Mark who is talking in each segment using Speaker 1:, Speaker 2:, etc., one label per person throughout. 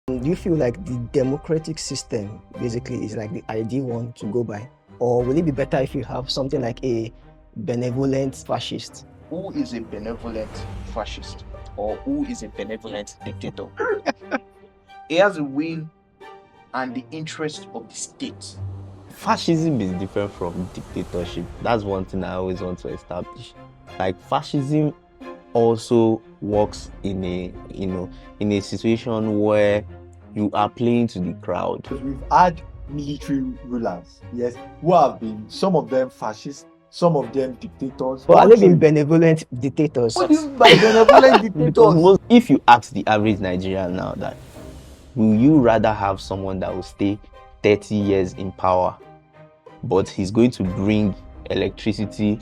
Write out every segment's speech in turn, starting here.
Speaker 1: Do you feel like the democratic system basically is like the ideal one to go by? Or will it be better if you have something like a benevolent fascist?
Speaker 2: Who is a benevolent fascist or who is a benevolent dictator? He has a will and the interest of the state.
Speaker 3: Fascism is different from dictatorship. That's one thing I always want to establish. Like fascism also works in a situation where you are playing to the crowd.
Speaker 4: We've had military rulers, yes, who have been, some of them fascists, some of them dictators.
Speaker 1: But are they being benevolent dictators?
Speaker 4: What do you mean by benevolent dictators?
Speaker 3: If you ask the average Nigerian now that, will you rather have someone that will stay 30 years in power, but he's going to bring electricity,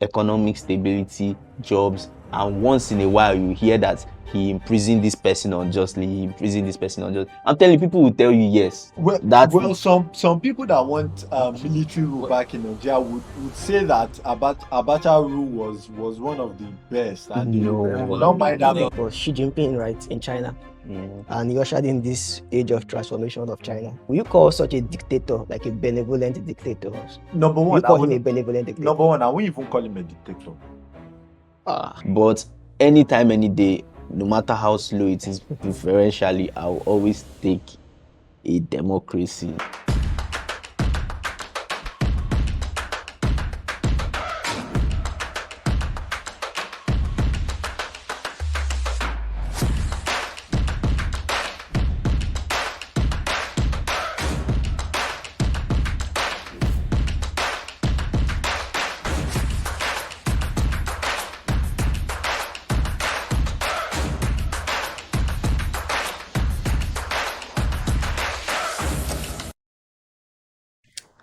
Speaker 3: economic stability, jobs, and once in a while you hear that he imprisoned this person unjustly, I'm telling you, people will tell you yes.
Speaker 4: Some people that want military rule back in Nigeria would say that Abacha rule was one of the best, and not mind that.
Speaker 1: For Xi Jinping, right, in China, and he ushered in this age of transformation of China. Will you call such a dictator like a benevolent dictator?
Speaker 4: Number one,
Speaker 1: you call him a benevolent dictator?
Speaker 4: Number one, I won't even call him a dictator.
Speaker 3: But anytime, any day, no matter how slow it is, preferentially, I will always take a democracy.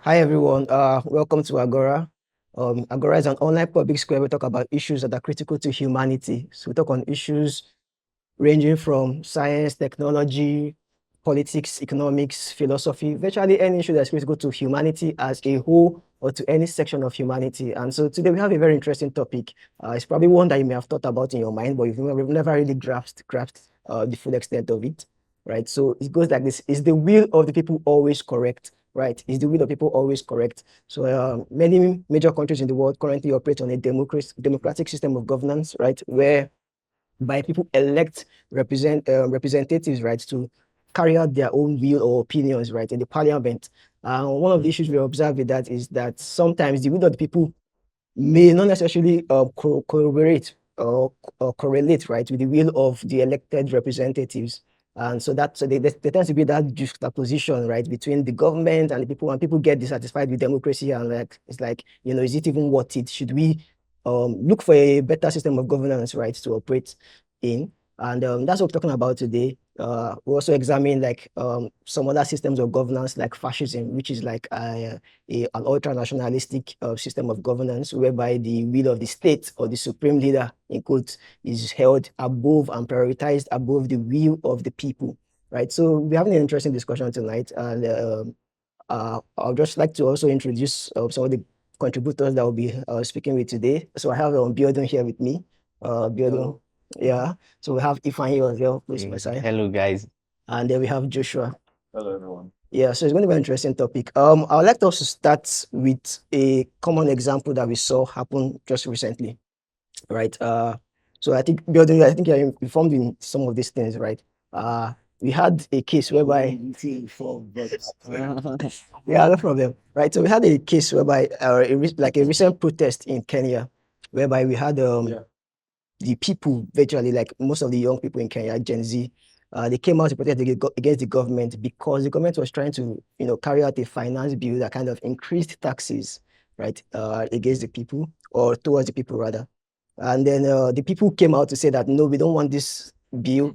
Speaker 1: Hi everyone, welcome to Agora. Agora is an online public square. We talk about issues that are critical to humanity. So we talk on issues ranging from science, technology, politics, economics, philosophy, virtually any issue that's critical to humanity as a whole or to any section of humanity. And so today we have a very interesting topic. It's probably one that you may have thought about in your mind, but you've never really grasped the full extent of it, right? So it goes like this: is the will of the people always correct? Right? Is the will of people always correct? So many major countries in the world currently operate on a democratic system of governance, right? Where by people elect representatives, right, to carry out their own will or opinions, right, in the parliament. One of the issues we observe with that is that sometimes the will of the people may not necessarily corroborate or correlate, right, with the will of the elected representatives. And so there tends to be that juxtaposition, right, between the government and the people, and people get dissatisfied with democracy, and like it's like, is it even worth it? Should we look for a better system of governance, right, to operate in? And that's what we're talking about today. We also examine like some other systems of governance like fascism, which is like an ultra-nationalistic system of governance whereby the will of the state or the supreme leader, in quotes, is held above and prioritized above the will of the people, right? So we're having an interesting discussion tonight, and I'd just like to also introduce some of the contributors that will be speaking with today. So I have Biodun here with me. Biodun. Yeah. So we have Ifan here as well, close to my side.
Speaker 3: Hello, guys.
Speaker 1: And then we have Joshua.
Speaker 4: Hello, everyone.
Speaker 1: Yeah, so it's going to be an interesting topic. I would like us to start with a common example that we saw happen just recently, right? So I think, Biodun, I think you're informed in some of these things, right? We had a case whereby yeah, no problem, right? So we had a case whereby like a recent protest in Kenya, whereby we had the people, virtually like most of the young people in Kenya, Gen Z, they came out to protest against the government because the government was trying to, carry out a finance bill that kind of increased taxes, right, against the people, or towards the people rather. And then the people came out to say that, no, we don't want this bill,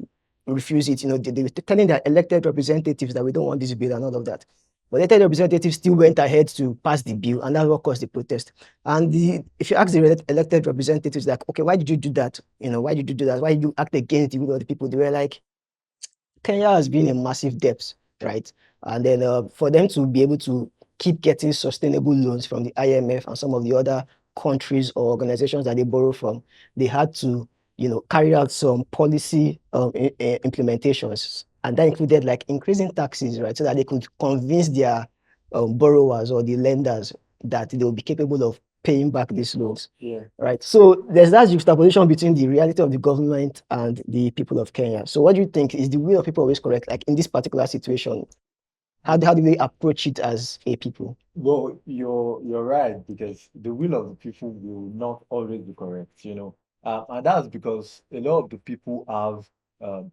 Speaker 1: refuse it. They were telling their elected representatives that we don't want this bill and all of that. But the elected representatives still went ahead to pass the bill, and that's what caused the protest. And if you ask the elected representatives, like, okay, why did you do that? Why did you do that? Why did you act against the will of the people? They were like, Kenya has been in massive debt, right? And then for them to be able to keep getting sustainable loans from the IMF and some of the other countries or organizations that they borrow from, they had to carry out some policy implementations, and that included like increasing taxes, right, so that they could convince their borrowers or the lenders that they will be capable of paying back these loans.
Speaker 4: Yeah.
Speaker 1: Right. So there's that juxtaposition between the reality of the government and the people of Kenya. So what do you think? Is the will of people always correct? Like in this particular situation, how do we approach it as a people?
Speaker 4: Well, you're right, because the will of the people will not always be correct, and that's because a lot of the people have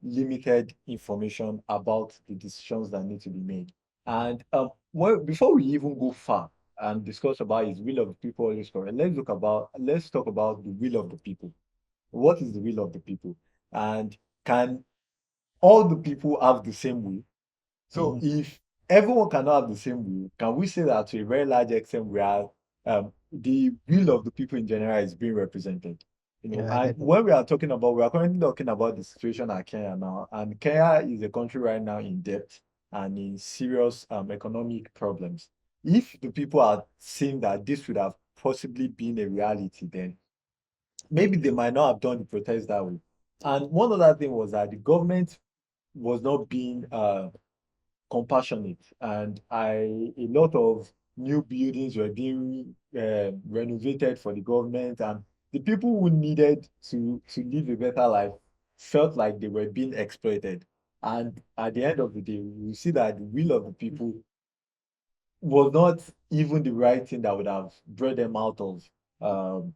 Speaker 4: limited information about the decisions that need to be made. And before we even go far and discuss about is will of the people always correct, let's talk about the will of the people. What is the will of the people? And can all the people have the same will? So if everyone cannot have the same will, can we say that to a very large extent we are the will of the people in general is being represented?
Speaker 1: Yeah, I
Speaker 4: And
Speaker 1: get that.
Speaker 4: when we are currently talking about the situation at Kenya now, and Kenya is a country right now in debt and in serious economic problems. If the people are saying that this would have possibly been a reality, then maybe they might not have done the protest that way. And one other thing was that the government was not being compassionate, and a lot of new buildings were being renovated for the government, and the people who needed to live a better life felt like they were being exploited. And at the end of the day, we see that the will of the people was not even the right thing that would have brought them out um,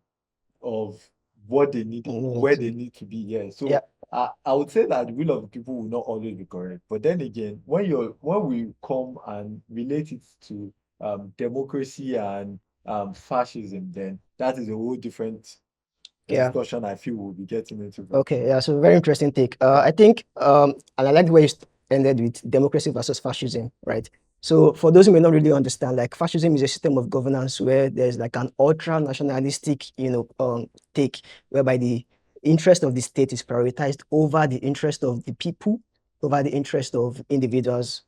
Speaker 4: of what they need, where they need to be. Yeah. So
Speaker 1: Yeah.
Speaker 4: I would say that the will of the people will not always be correct. But then again, when we come and relate it to democracy and fascism, then that is a whole different
Speaker 1: Yeah.
Speaker 4: discussion I feel we'll be getting into.
Speaker 1: Okay, yeah, so very interesting take. I think, and I like the way you ended with democracy versus fascism, right? So for those who may not really understand, like fascism is a system of governance where there's like an ultra nationalistic, take whereby the interest of the state is prioritized over the interest of the people, over the interest of individuals,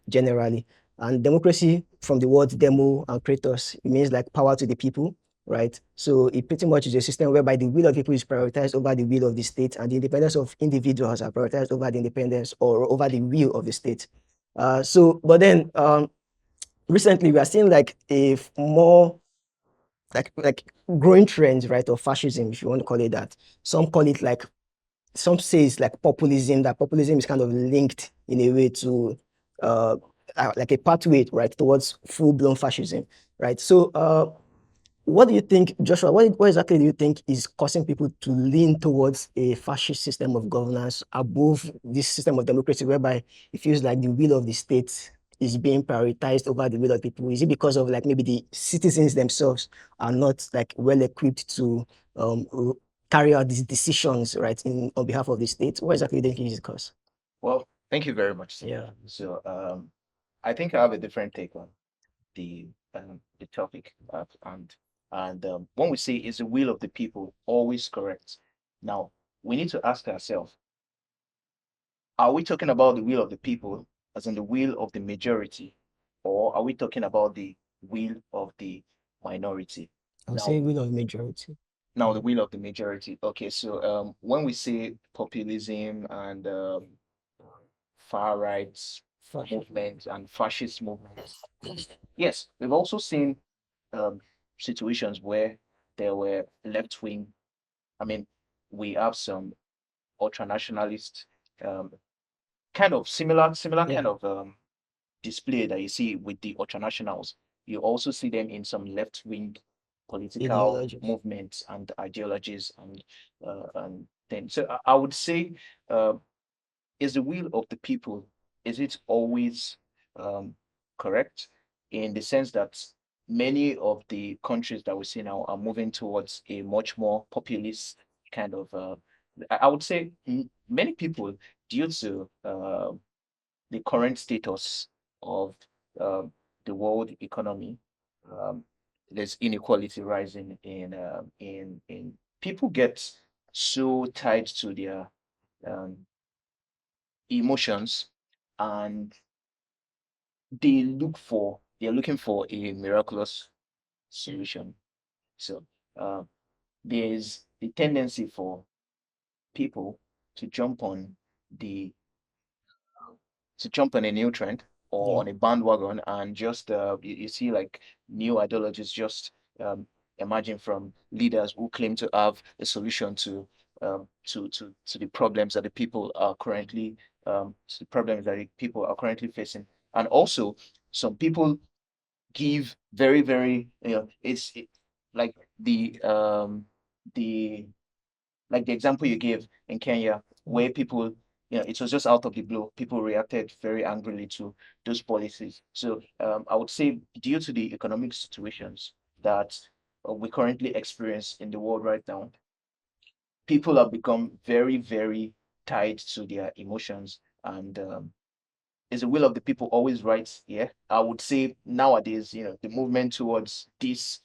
Speaker 1: generally. And democracy, from the word demo and kratos, it means like power to the people, right? So it pretty much is a system whereby the will of people is prioritized over the will of the state, and the independence of individuals are prioritized over the independence or over the will of the state. But then recently we are seeing like a more like growing trends, right, of fascism, if you want to call it that. Some call it like some say it's like populism. That populism is kind of linked in a way to uh, like a pathway, right, towards full-blown fascism, right? So what do you think, Joshua? What exactly do you think is causing people to lean towards a fascist system of governance above this system of democracy, whereby it feels like the will of the state is being prioritized over the will of people? Is it because of like maybe the citizens themselves are not like well equipped to carry out these decisions, right, on behalf of the state? What exactly do you think is the cause?
Speaker 2: Well, thank you very much.
Speaker 1: Yeah.
Speaker 2: So I think I have a different take on the topic, and when we say is the will of the people always correct? Now we need to ask ourselves: are we talking about the will of the people, as in the will of the majority, or are we talking about the will of the minority?
Speaker 1: I would say
Speaker 2: Now,
Speaker 1: will of majority.
Speaker 2: the will of the majority. Okay, so when we say populism and far right movements and fascist movements, yes, we've also seen um, situations where there were left wing. I mean, we have some ultra nationalist, um, kind of similar
Speaker 1: Yeah.
Speaker 2: kind of display that you see with the ultranationals. You also see them in some left wing political
Speaker 1: Ideologies.
Speaker 2: movements and ideologies, and then so I would say, uh, is the will of the people, is it always um, correct, in the sense that many of the countries that we see now are moving towards a much more populist kind of I would say many people, due to the current status of um, the world economy, um, there's inequality rising in people get so tied to their um, emotions, and they're looking for a miraculous solution. So uh, there's the tendency for people to jump on the to jump on a new trend or
Speaker 1: Yeah.
Speaker 2: on a bandwagon and just you see like new ideologies just emerging from leaders who claim to have a solution to the problems that the people are currently to the problems that the people are currently facing. And also some people give very like the like the example you gave in Kenya, where people, it was just out of the blue, people reacted very angrily to those policies. So I would say, due to the economic situations that we currently experience in the world right now, people have become very tied to their emotions. And is the will of the people always right? Yeah, I would say nowadays, the movement towards these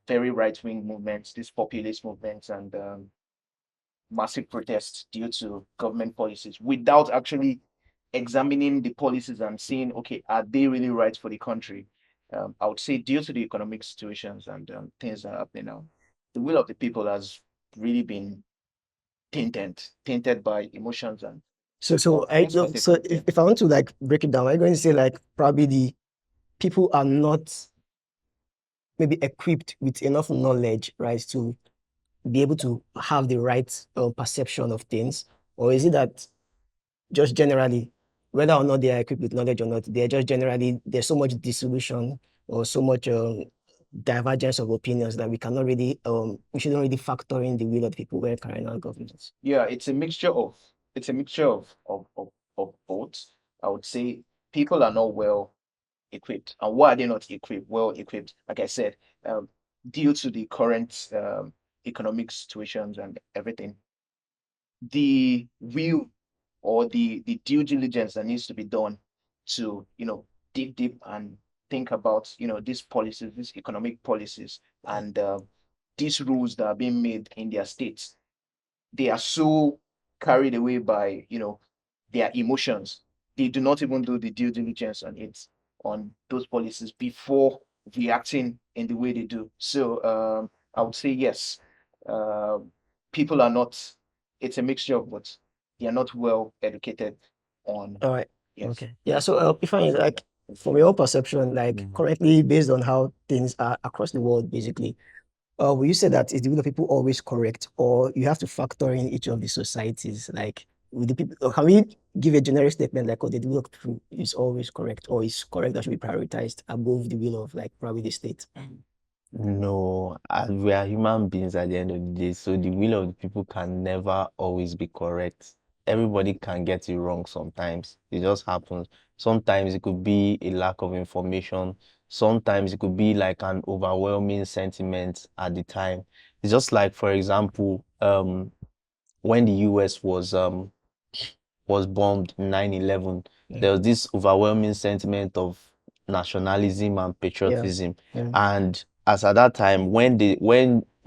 Speaker 2: very right-wing movements, these populist movements, and massive protests due to government policies without actually examining the policies and seeing, okay, are they really right for the country? I would say, due to the economic situations and things that are happening now, the will of the people has really been tainted by emotions and
Speaker 1: So I no,
Speaker 2: unexpected.
Speaker 1: so
Speaker 2: Yeah.
Speaker 1: if I want to like break it down, I'm going to say like probably the people are not maybe equipped with enough knowledge, right, to be able to have the right perception of things, or is it that just generally, whether or not they are equipped with knowledge or not, they're just generally there's so much dissolution or so much divergence of opinions that we cannot really we shouldn't really factor in the will of the people when carrying out governance.
Speaker 2: Yeah, it's a mixture of both. I would say people are not well equipped. And why are they not well equipped? Like I said, um, due to the current economic situations and everything, the will or the due diligence that needs to be done to, dig deep and think about, these policies, these economic policies, and these rules that are being made in their states. They are so carried away by, their emotions. They do not even do the due diligence on those policies before reacting in the way they do. So I would say yes. People are not. It's a mixture of both. They are not well educated on.
Speaker 1: All right.
Speaker 2: Yes.
Speaker 1: Okay. Yeah. So if I like from your own perception, like currently based on how things are across the world, basically, will you say that is the will of people always correct, or you have to factor in each of the societies? Like, with the people, or can we give a generic statement like, oh, the will of people is always correct, or is correct that should be prioritized above the will of like probably the state?
Speaker 3: No, we are human beings at the end of the day, so the will of the people can never always be correct. Everybody can get it wrong sometimes. It just happens. Sometimes it could be a lack of information. Sometimes it could be like an overwhelming sentiment at the time. It's just like, for example, when the US was bombed in 9/11,
Speaker 1: Yeah.
Speaker 3: there was this overwhelming sentiment of nationalism and
Speaker 1: Yeah.
Speaker 3: patriotism.
Speaker 1: Yeah.
Speaker 3: And as at that time, when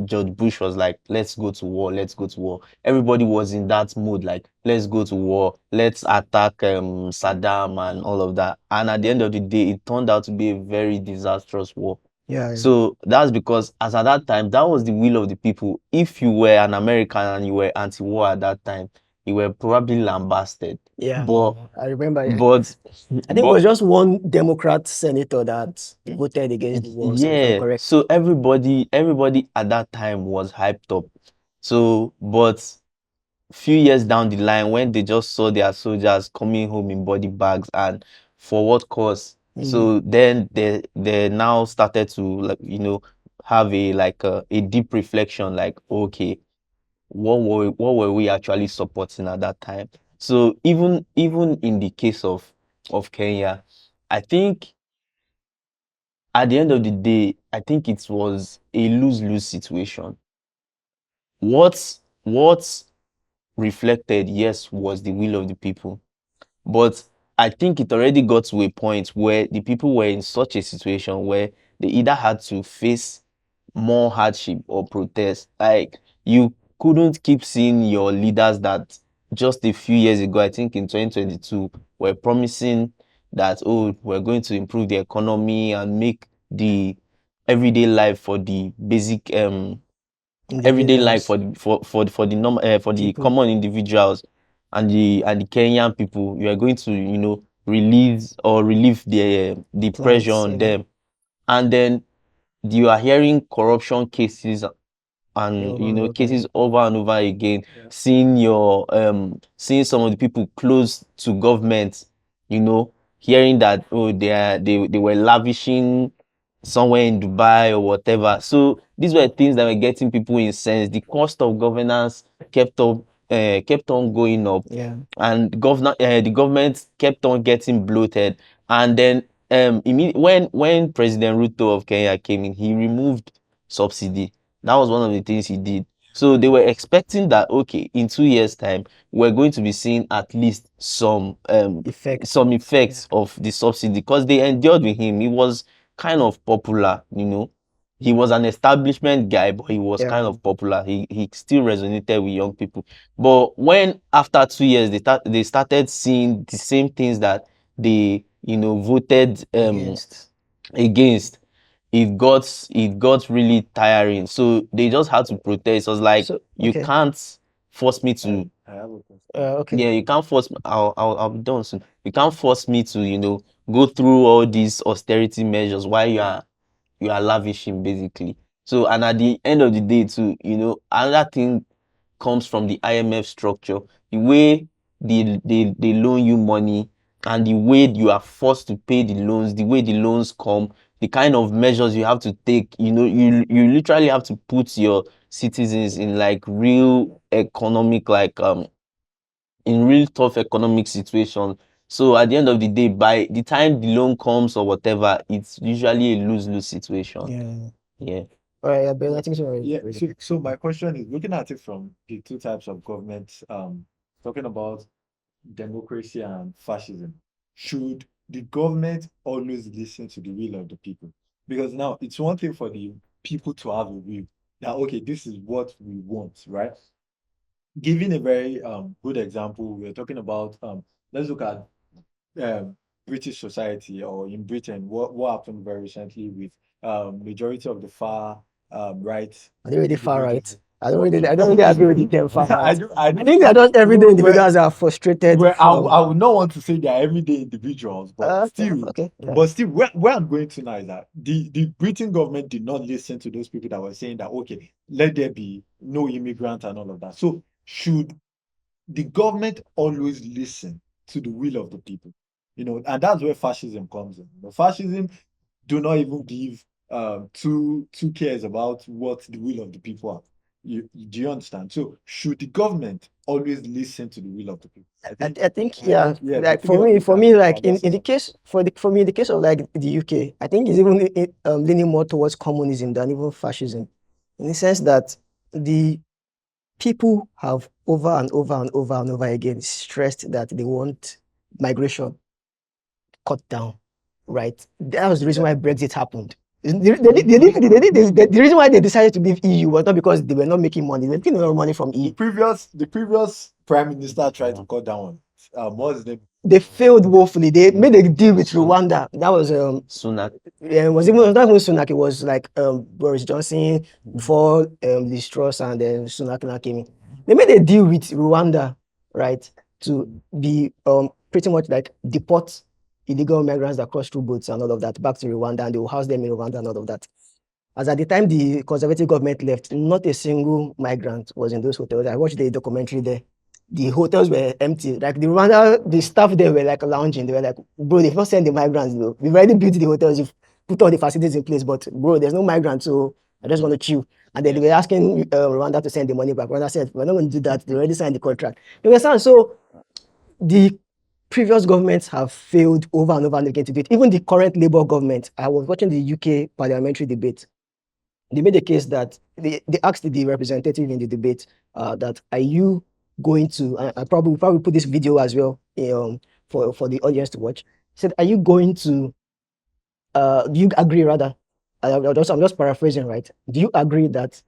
Speaker 3: George Bush was like, let's go to war, let's go to war, everybody was in that mood, like, let's go to war, let's attack Saddam and all of that. And at the end of the day, it turned out to be a very disastrous war.
Speaker 1: Yeah.
Speaker 3: So that's because, as at that time, that was the will of the people. If you were an American and you were anti-war at that time, you were probably lambasted.
Speaker 1: Yeah.
Speaker 3: But
Speaker 1: I remember.
Speaker 3: but
Speaker 1: I think it
Speaker 3: but
Speaker 1: was just one Democrat senator that voted against the war, if I'm
Speaker 3: yeah,
Speaker 1: correct.
Speaker 3: so everybody at that time was hyped up. So, but few years down the line, when they just saw their soldiers coming home in body bags, and for what cause? So then they now started to, like, have a deep reflection, like, okay, what were we actually supporting at that time? So even in the case of Kenya, I think at the end of the day, I think it was a lose-lose situation. What reflected, yes, was the will of the people. But I think it already got to a point where the people were in such a situation where they either had to face more hardship or protest. Like, you couldn't keep seeing your leaders that just a few years ago, I think in 2022, were promising that, oh, we're going to improve the economy and make the everyday life for the everyday life
Speaker 1: Individuals,
Speaker 3: for the normal for the
Speaker 1: people.
Speaker 3: common individuals and the Kenyan people, you are going to, you know, relieve the pressure
Speaker 1: Plights,
Speaker 3: on
Speaker 1: yeah.
Speaker 3: them. And then you are hearing corruption cases and,
Speaker 1: Over
Speaker 3: you
Speaker 1: and
Speaker 3: know,
Speaker 1: over again.
Speaker 3: cases over and over again,
Speaker 4: Yeah.
Speaker 3: seeing some of the people close to government, you know, hearing that, oh, they were lavishing somewhere in Dubai or whatever. So these were things that were getting people incensed. The cost of governance kept on going up,
Speaker 1: Yeah.
Speaker 3: and the government kept on getting bloated. And then when President Ruto of Kenya came in, he removed subsidy. That was one of the things he did. So they were expecting that, okay, in 2 years' time, we're going to be seeing at least
Speaker 1: Effects.
Speaker 3: some
Speaker 1: Yeah.
Speaker 3: effects of the subsidy, because they endured with him. He was kind of popular, you know. He was an establishment guy, but he was
Speaker 1: Yeah.
Speaker 3: kind of popular. He still resonated with young people. But when after 2 years they started seeing the same things that they, you know, voted
Speaker 1: Against.
Speaker 3: against, it got really tiring. So they just had to protest. It was like,
Speaker 1: So
Speaker 3: you
Speaker 1: okay.
Speaker 3: can't force me to,
Speaker 4: I have a question.
Speaker 1: Okay.
Speaker 3: yeah, you can't force me. I'll be done soon. You can't force me to, you know, go through all these austerity measures while you are lavishing, basically. So, and at the end of the day too, you know, another thing comes from the IMF structure. The way they loan you money, and the way you are forced to pay the loans, the way the loans come, the kind of measures you have to take, you know, you literally have to put your citizens in like real economic, like in real tough economic situation. So at the end of the day, by the time the loan comes or whatever, it's usually a lose-lose situation.
Speaker 1: Yeah.
Speaker 3: Yeah.
Speaker 1: All right, yeah, Bill, I think so.
Speaker 4: Yeah, so my question is looking at it from the two types of government, talking about democracy and fascism. Should the government always listen to the will of the people? Because now it's one thing for the people to have a will that, okay, this is what we want, right? Giving a very good example, we're talking about let's look at um British society, or in Britain, what happened very recently with majority of the far right
Speaker 1: Are they really far right?
Speaker 4: individuals.
Speaker 1: I don't really agree with the term far
Speaker 4: I
Speaker 1: right.
Speaker 4: do I
Speaker 1: I
Speaker 4: do
Speaker 1: think they're just everyday
Speaker 4: well,
Speaker 1: individuals that are frustrated
Speaker 4: well,
Speaker 1: from.
Speaker 4: I would not want to say they are everyday individuals,
Speaker 1: Okay, okay, yeah.
Speaker 4: still, where I'm going to now is that the Britain government did not listen to those people that were saying that, okay, let there be no immigrant and all of that. So should the government always listen to the will of the people? And that's where fascism comes in. Fascism do not even give two cares about what the will of the people are. Do you understand? So should the government always listen to the will of the people?
Speaker 1: I think yeah,
Speaker 4: Yeah, the
Speaker 1: like
Speaker 4: three of you
Speaker 1: for
Speaker 4: can
Speaker 1: me, like
Speaker 4: converse
Speaker 1: in the
Speaker 4: about.
Speaker 1: case for me in the case of like the UK, I think it's even leaning more towards communism than even fascism, in the sense that the people have over and over and over and over again stressed that they want migration cut down, right? That was the reason why Brexit happened. The reason why they decided to leave EU was not because they were not making money. They were making a lot of money from
Speaker 4: The
Speaker 1: EU.
Speaker 4: previous prime minister tried to cut down on what's his name?
Speaker 1: They failed woefully. They made a deal with Rwanda. That was
Speaker 3: Sunak.
Speaker 1: was not even Sunak. It was like Boris Johnson before Liz Truss, and then Sunak now came in. They made a deal with Rwanda, right, to be pretty much like deport illegal migrants that cross through boats and all of that back to Rwanda, and they will house them in Rwanda and all of that. As at the time the conservative government left, not a single migrant was in those hotels. I watched the documentary there. The hotels were empty. Like the staff there were like lounging. They were like, bro, they've not sent the migrants though. We've already built the hotels, you've put all the facilities in place, but bro, there's no migrants, so I just want to chill. And then they were asking Rwanda to send the money back. Rwanda said, we're not going to do that. They already signed the contract. You understand? So the previous governments have failed over and over and again to do it. Even the current Labour government, I was watching the UK parliamentary debate. They made a case that they asked the representative in the debate that are you going to, I probably put this video as well for the audience to watch. Said, are you going to, do you agree rather? I'm just paraphrasing, right? Do you agree that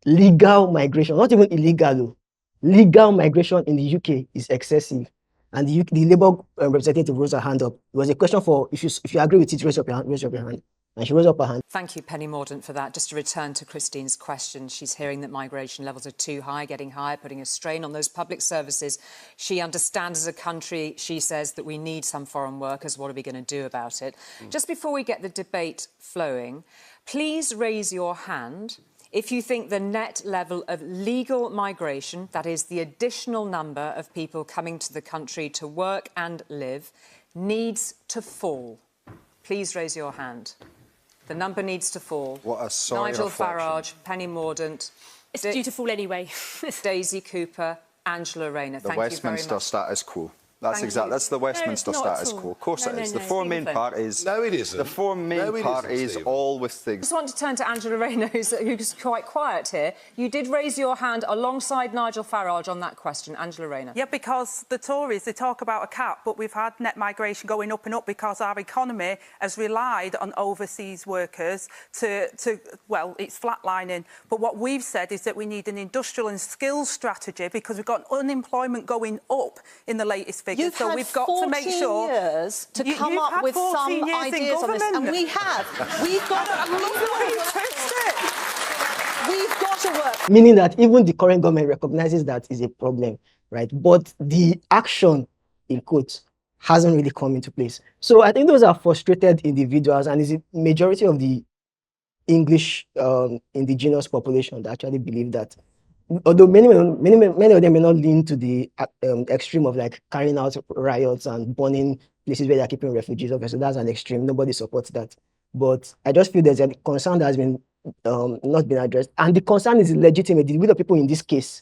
Speaker 1: legal migration, not even illegal, though, legal migration in the UK is excessive? And the Labour representative rose her hand up. It was a question for if you agree with it, raise up your hand. And she rose up her hand.
Speaker 5: Thank you, Penny Mordaunt, for that. Just to return to Christine's question, she's hearing that migration levels are too high, getting higher, putting a strain on those public services. She understands as a country, she says, that we need some foreign workers. What are we going to do about it? Just before we get the debate flowing, please raise your hand if you think the net level of legal migration, that is the additional number of people coming to the country to work and live, needs to fall. Please raise your hand. The number needs to fall.
Speaker 6: What a sorry
Speaker 5: Nigel
Speaker 6: reflection.
Speaker 5: Farage, Penny Mordaunt.
Speaker 7: It's due to fall anyway.
Speaker 5: Daisy Cooper, Angela Rayner.
Speaker 6: The
Speaker 5: Thank you very
Speaker 6: Westminster
Speaker 5: much.
Speaker 6: status quo. That's
Speaker 5: Thank
Speaker 6: exactly.
Speaker 5: you.
Speaker 6: That's the Westminster
Speaker 7: not at
Speaker 6: status
Speaker 7: all.
Speaker 6: quo. Of course
Speaker 7: No,
Speaker 6: it
Speaker 7: no,
Speaker 6: is.
Speaker 7: no.
Speaker 6: The four main
Speaker 5: Stephen.
Speaker 6: parties.
Speaker 8: No, it isn't.
Speaker 6: The four main
Speaker 8: No, it isn't,
Speaker 6: parties,
Speaker 8: Stephen.
Speaker 6: all with the.
Speaker 5: I just want to turn to Angela Rayner, who's quite quiet here. You did raise your hand alongside Nigel Farage on that question. Angela Rayner.
Speaker 9: Yeah, because the Tories, they talk about a cap, but we've had net migration going up and up because our economy has relied on overseas workers well, it's flatlining. But what we've said is that we need an industrial and skills strategy because we've got unemployment going up in the latest figures.
Speaker 10: You've
Speaker 9: so
Speaker 10: had
Speaker 9: we've got to make
Speaker 10: 14
Speaker 9: sure...
Speaker 10: years to come
Speaker 9: you've
Speaker 10: up
Speaker 9: had
Speaker 10: with
Speaker 9: 14
Speaker 10: some
Speaker 9: years in
Speaker 10: ideas on this, and
Speaker 9: government.
Speaker 10: we have. We've got to work.
Speaker 1: Meaning that even the current government recognizes that is a problem, right? But the action, in quotes, hasn't really come into place. So I think those are frustrated individuals, and is the majority of the English indigenous population that actually believe that. Although many of them may not lean to the extreme of like carrying out riots and burning places where they're keeping refugees. Obviously, that's an extreme. Nobody supports that. But I just feel there's a concern that has been not been addressed, and the concern is legitimate. The will of people in this case,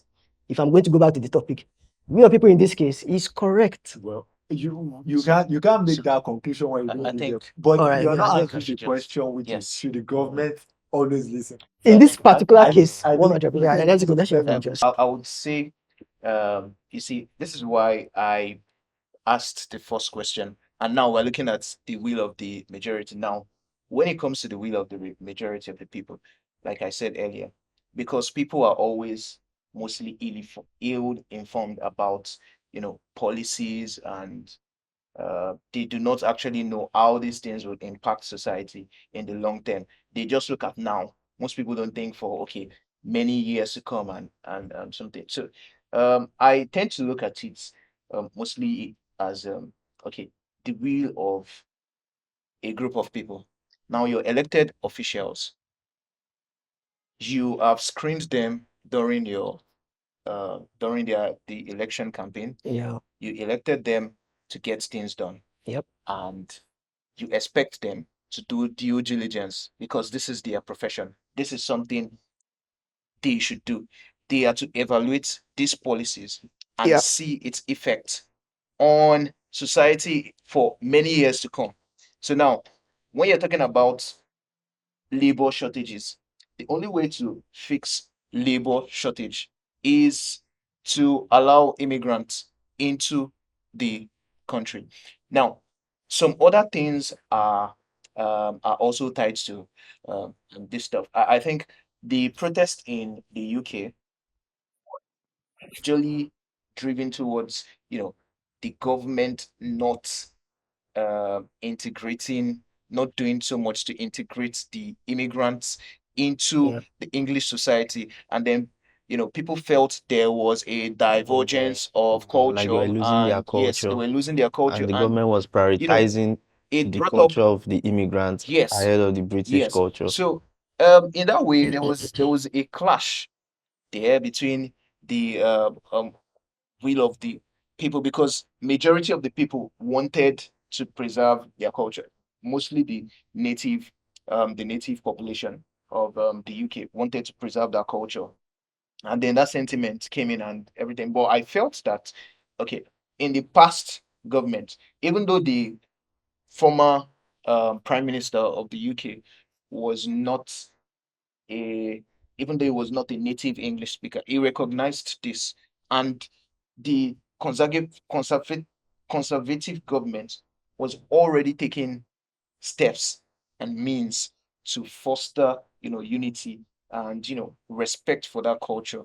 Speaker 1: if I'm going to go back to the topic, the will of people in this case is correct.
Speaker 4: Well, you can't make that conclusion when you
Speaker 2: I
Speaker 4: don't
Speaker 2: think-
Speaker 4: but
Speaker 1: All right,
Speaker 4: you're
Speaker 1: yeah,
Speaker 4: not
Speaker 1: I
Speaker 4: answering the
Speaker 2: think-
Speaker 4: question, which
Speaker 2: Yes.
Speaker 4: is should the government always listen?
Speaker 1: In this particular
Speaker 4: I-
Speaker 1: case,
Speaker 4: I
Speaker 1: 100%.
Speaker 4: think-
Speaker 1: Let's go. Let's
Speaker 4: Um,
Speaker 1: just.
Speaker 2: I would say, you see, this is why I asked the first question, and now we're looking at the will of the majority. Now, when it comes to the will of the majority of the people, like I said earlier, because people are always mostly ill-informed about, policies, and they do not actually know how these things will impact society in the long term. They just look at now. Most people don't think for many years to come and something. So I tend to look at it mostly as the will of a group of people. Now your elected officials, you have screened them during the election campaign.
Speaker 1: Yeah.
Speaker 2: You elected them to get things done.
Speaker 1: Yep.
Speaker 2: And you expect them to do due diligence because this is their profession. This is something they should do. They are to evaluate these policies and
Speaker 1: Yep.
Speaker 2: see its effect on society for many years to come. So now, when you're talking about labor shortages, the only way to fix labor shortage is to allow immigrants into the country. Now, some other things are also tied to this stuff. I think the protest in the UK actually driven towards the government not integrating, not doing so much to integrate the immigrants into
Speaker 1: Yeah.
Speaker 2: the English society, and then people felt there was a divergence of culture,
Speaker 3: Like they were losing their
Speaker 2: and yes, they
Speaker 3: culture.
Speaker 2: were losing their culture,
Speaker 3: And the government was prioritizing
Speaker 2: it
Speaker 3: the
Speaker 2: brought up
Speaker 3: culture of the immigrants
Speaker 2: yes,
Speaker 3: ahead of the British
Speaker 2: yes.
Speaker 3: culture.
Speaker 2: So in that way, there was a clash there between the will of the people, because majority of the people wanted to preserve their culture, mostly the native population of the UK wanted to preserve their culture, and then that sentiment came in and everything. But I felt that in the past government, even though the former prime minister of the UK was not a even though he was not a native English speaker, he recognized this, and the conservative government was already taking steps and means to foster unity and respect for that culture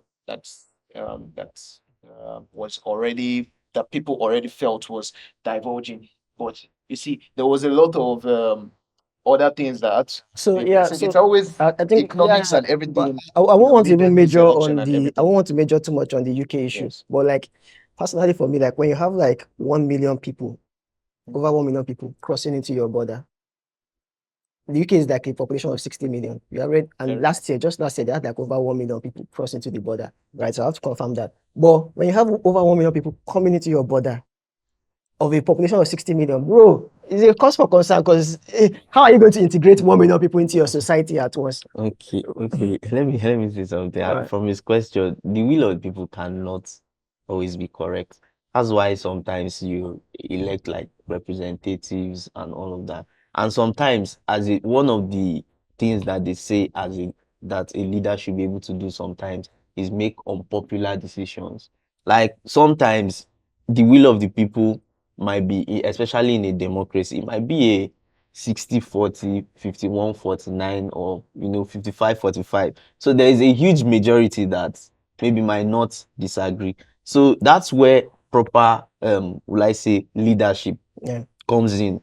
Speaker 2: was already that people already felt was diverging. But you see, there was a lot of other things that
Speaker 1: So
Speaker 2: people
Speaker 1: yeah,
Speaker 2: it's
Speaker 1: so
Speaker 2: always
Speaker 1: I think
Speaker 2: economics and
Speaker 1: but
Speaker 2: everything.
Speaker 1: I won't want to
Speaker 2: Lead
Speaker 1: even
Speaker 2: them
Speaker 1: major
Speaker 2: selection
Speaker 1: on
Speaker 2: and
Speaker 1: the I
Speaker 2: everything.
Speaker 1: won't want to major too much on the UK issues. But like personally for me, like when you have like 1 million people, over 1 million people crossing into your border, the UK is like a population of 60 million. You have read, and
Speaker 2: Very
Speaker 1: last year, just last year, they had like over 1 million people crossing into the border, right? So I have to confirm that. But when you have over 1 million people coming into your border of a population of 60 million, bro, it's a cause for concern because how are you going to integrate 1 million people into your society at once?
Speaker 3: Okay, okay. Let me say something.
Speaker 1: All right.
Speaker 3: From his question, the will of the people cannot always be correct. That's why sometimes you elect like representatives and all of that. And sometimes, one of the things that they say that a leader should be able to do sometimes is make unpopular decisions. Like sometimes the will of the people might be, especially in a democracy, it might be a 60-40, 51-49, or 55-45. So there is a huge majority that maybe might not disagree. So that's where proper will I say leadership
Speaker 1: Yeah.
Speaker 3: comes in,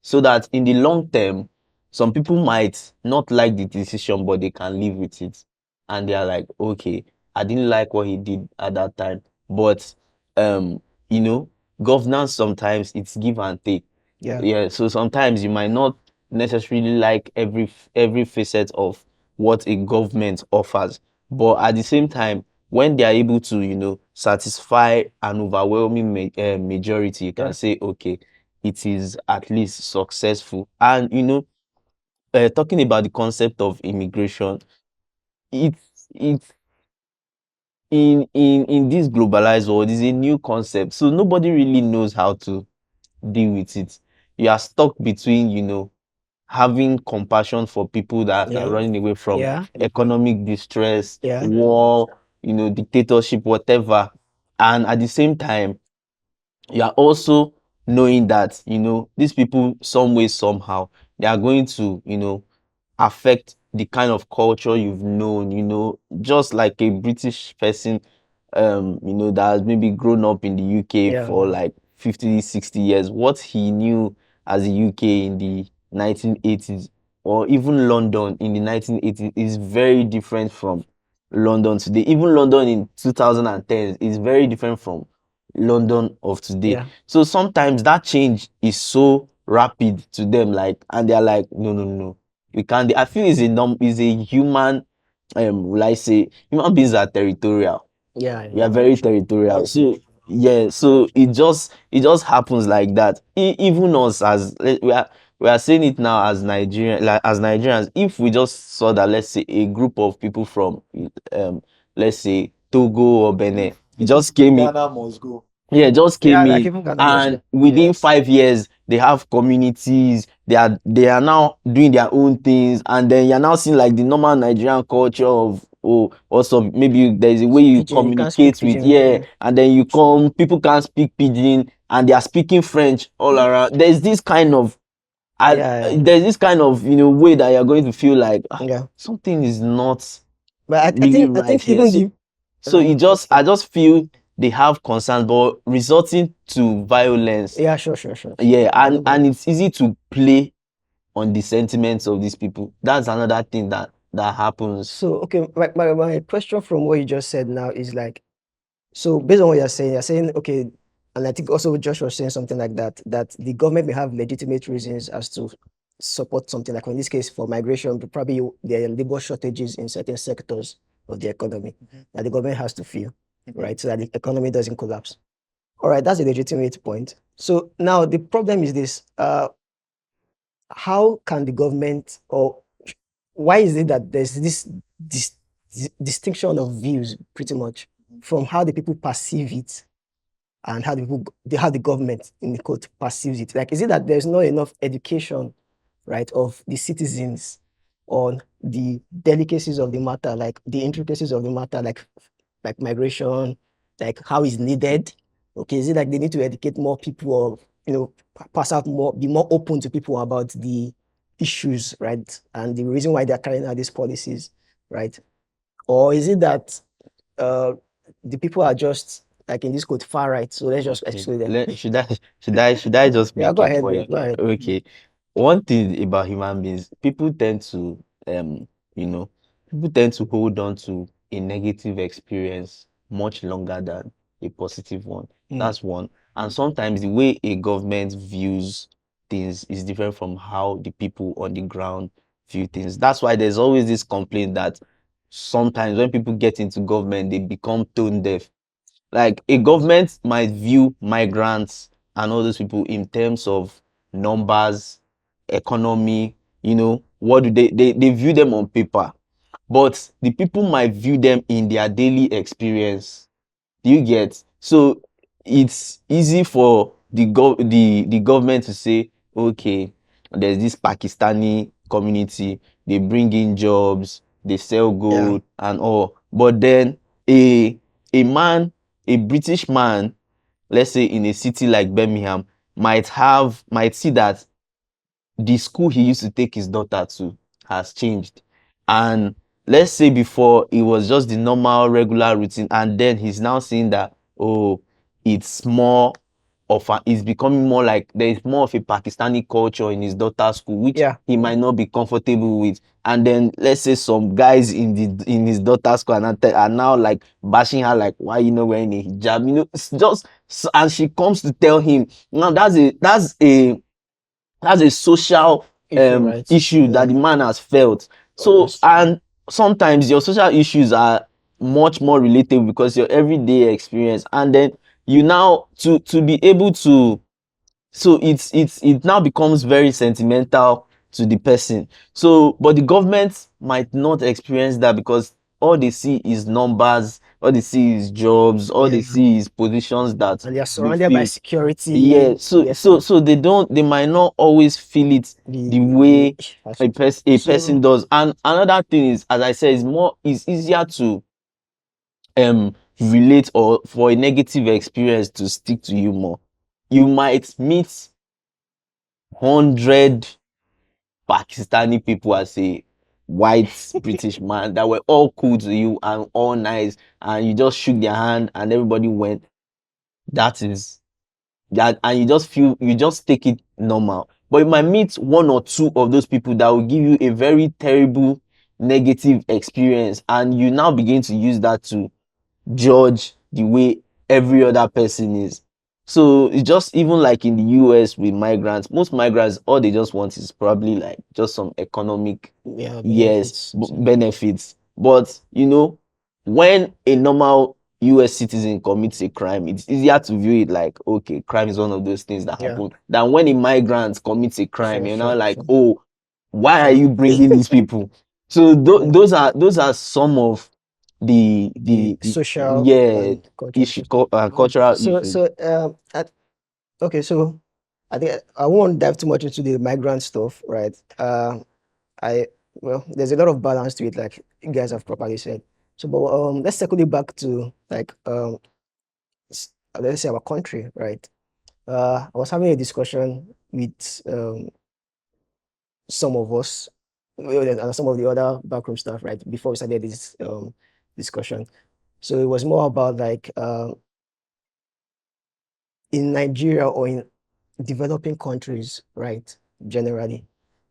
Speaker 3: so that in the long term some people might not like the decision but they can live with it, and they are like, okay, I didn't like what he did at that time, but um you know governance sometimes it's give and take.
Speaker 1: Yeah.
Speaker 3: Yeah, so sometimes you might not necessarily like every facet of what a government offers, but at the same time, when they are able to satisfy an overwhelming majority, you can
Speaker 1: Yeah.
Speaker 3: say, okay, it is at least successful. And talking about the concept of immigration, it's in this globalized world is a new concept, so nobody really knows how to deal with it. You are stuck between having compassion for people that are
Speaker 1: Yeah.
Speaker 3: running away from
Speaker 1: Yeah.
Speaker 3: economic distress,
Speaker 1: Yeah.
Speaker 3: war, dictatorship, whatever. And at the same time, you are also knowing that, these people, some way, somehow, they are going to, affect the kind of culture you've known, just like a British person, that has maybe grown up in the UK
Speaker 1: Yeah.
Speaker 3: for like 50, 60 years. What he knew as the UK in the 1980s, or even London in the 1980s, is very different from London today. Even London in 2010 is very different from London of today.
Speaker 1: Yeah.
Speaker 3: So sometimes that change is so rapid to them, like, and they're like, no, no, no, we can't. I feel is a human, will I say, human beings are territorial.
Speaker 1: Yeah.
Speaker 3: We are
Speaker 1: Yeah.
Speaker 3: very territorial. So yeah, so it just happens like that. Even us, as we are saying it now as Nigerian, like as Nigerians, if we just saw that, let's say a group of people from let's say Togo or Benin, it just came in.
Speaker 4: Ghana must go.
Speaker 3: Yeah, just
Speaker 1: Yeah.
Speaker 3: came
Speaker 1: Like
Speaker 3: in,
Speaker 1: even Ghana must
Speaker 3: and
Speaker 1: go.
Speaker 3: within
Speaker 4: Yes.
Speaker 3: 5 years they have communities. They are now doing their own things, and then you're now seeing like the normal Nigerian culture of, oh, also maybe there's a way you
Speaker 1: Pidgin. You can't speak
Speaker 3: communicate with,
Speaker 1: pidgin.
Speaker 3: yeah,
Speaker 1: Yeah.
Speaker 3: and then people can't speak pidgin and they are speaking French all around.
Speaker 1: Yeah.
Speaker 3: There's this kind of way that you're going to feel like,
Speaker 1: Yeah.
Speaker 3: something is not
Speaker 1: But I
Speaker 3: really
Speaker 1: think
Speaker 3: right here.
Speaker 1: even
Speaker 3: So
Speaker 1: the
Speaker 3: so it just
Speaker 1: okay.
Speaker 3: I just feel they have concerns, but resorting to violence,
Speaker 1: Yeah. Sure. Sure. Sure. Sure.
Speaker 3: yeah,
Speaker 1: I
Speaker 3: and
Speaker 1: don't
Speaker 3: and
Speaker 1: blame.
Speaker 3: it's easy to play on the sentiments of these people. That's another thing that happens.
Speaker 1: So okay, my question from what you just said now is like, so based on what you're saying, okay, and I think also Josh was saying something like that, that the government may have legitimate reasons as to support something, like in this case for migration, but probably there are labor shortages in certain sectors of the economy that the government has to fill, right? So that the economy doesn't collapse. All right, that's a legitimate point. So now the problem is this, how can the government, or why is it that there's this distinction of views pretty much from how the people perceive it and how the government in the quote perceives it? Like, is it that there's not enough education, right, of the citizens on the delicacies of the matter, like the intricacies of the matter, like migration, like how it's needed? Okay, is it like they need to educate more people, or pass out more, be more open to people about the issues, right, and the reason why they're carrying out these policies, right? Or is it that uh, the people are just like in this code far right, so let's just
Speaker 3: Okay.
Speaker 1: exclude them?
Speaker 3: Should I just
Speaker 1: Yeah,
Speaker 3: make
Speaker 1: go
Speaker 3: a
Speaker 1: ahead, bro.
Speaker 3: point?
Speaker 1: Go ahead.
Speaker 3: Okay. one thing about human beings, people tend to you know, people tend to hold on to a negative experience much longer than a positive one. That's one. And sometimes the way a government views things is different from how the people on the ground view things. That's why there's always this complaint that sometimes when people get into government, they become tone deaf. Like a government might view migrants and all those people in terms of numbers, economy, what do they view them on paper, but the people might view them in their daily experience. Do you get? So it's easy for the government to say, okay, there's this Pakistani community, they bring in jobs, they sell
Speaker 1: Yeah.
Speaker 3: gold and all. But then a man, a British man, let's say in a city like Birmingham, might see that the school he used to take his daughter to has changed. And let's say before it was just the normal regular routine, and then he's now seeing that, oh, it's becoming more like there is more of a Pakistani culture in his daughter's school, which
Speaker 1: Yeah.
Speaker 3: he might not be comfortable with. And then let's say some guys in his daughter's school are now like bashing her, like, why you not wearing a hijab? It's just and she comes to tell him. Now that's a social
Speaker 1: Issue, right?
Speaker 3: issue that the man has felt. So, and sometimes your social issues are much more relatable because your everyday experience, and then you now to be able to, so it now becomes very sentimental to the person. So, but the government might not experience that because all they see is numbers, all they see is jobs, all they
Speaker 1: Yeah.
Speaker 3: see is positions that
Speaker 1: And they are
Speaker 3: they
Speaker 1: surrounded by
Speaker 3: feel.
Speaker 1: security.
Speaker 3: Yeah, so
Speaker 1: Yes,
Speaker 3: so
Speaker 1: sir.
Speaker 3: so they might not always feel it the way a person
Speaker 1: So
Speaker 3: does. And another thing is, as I said, it's easier to relate, or for a negative experience to stick to you more. You might meet 100 Pakistani people as a white British man that were all cool to you and all nice, and you just shook their hand and everybody went. That is that, and you just take it normal. But you might meet one or two of those people that will give you a very terrible negative experience, and you now begin to use that to judge the way every other person is. So it's just even like in the US with migrants, most migrants, all they just want is probably like just some economic,
Speaker 1: yeah,
Speaker 3: yes,
Speaker 1: benefits.
Speaker 3: benefits. But when a normal US citizen commits a crime, it's easier to view it like, okay, crime is one of those things that
Speaker 1: Yeah.
Speaker 3: happen, than when a migrant commits a crime. You're now like,
Speaker 1: Sure.
Speaker 3: oh, why are
Speaker 1: Sure.
Speaker 3: you bringing these people? So
Speaker 1: Yeah.
Speaker 3: those are some of
Speaker 1: The
Speaker 3: the
Speaker 1: social
Speaker 3: yeah
Speaker 1: and cultural
Speaker 3: issue
Speaker 1: issues.
Speaker 3: cultural
Speaker 1: So,
Speaker 3: issues.
Speaker 1: so okay, so I think I won't dive too much into the migrant stuff, right? I well, there's a lot of balance to it, like you guys have properly said. So, but let's circle it back to like let's say our country, right? I was having a discussion with some of us, and some of the other backroom staff, right, before we started this discussion. So it was more about like in Nigeria or in developing countries, right, generally,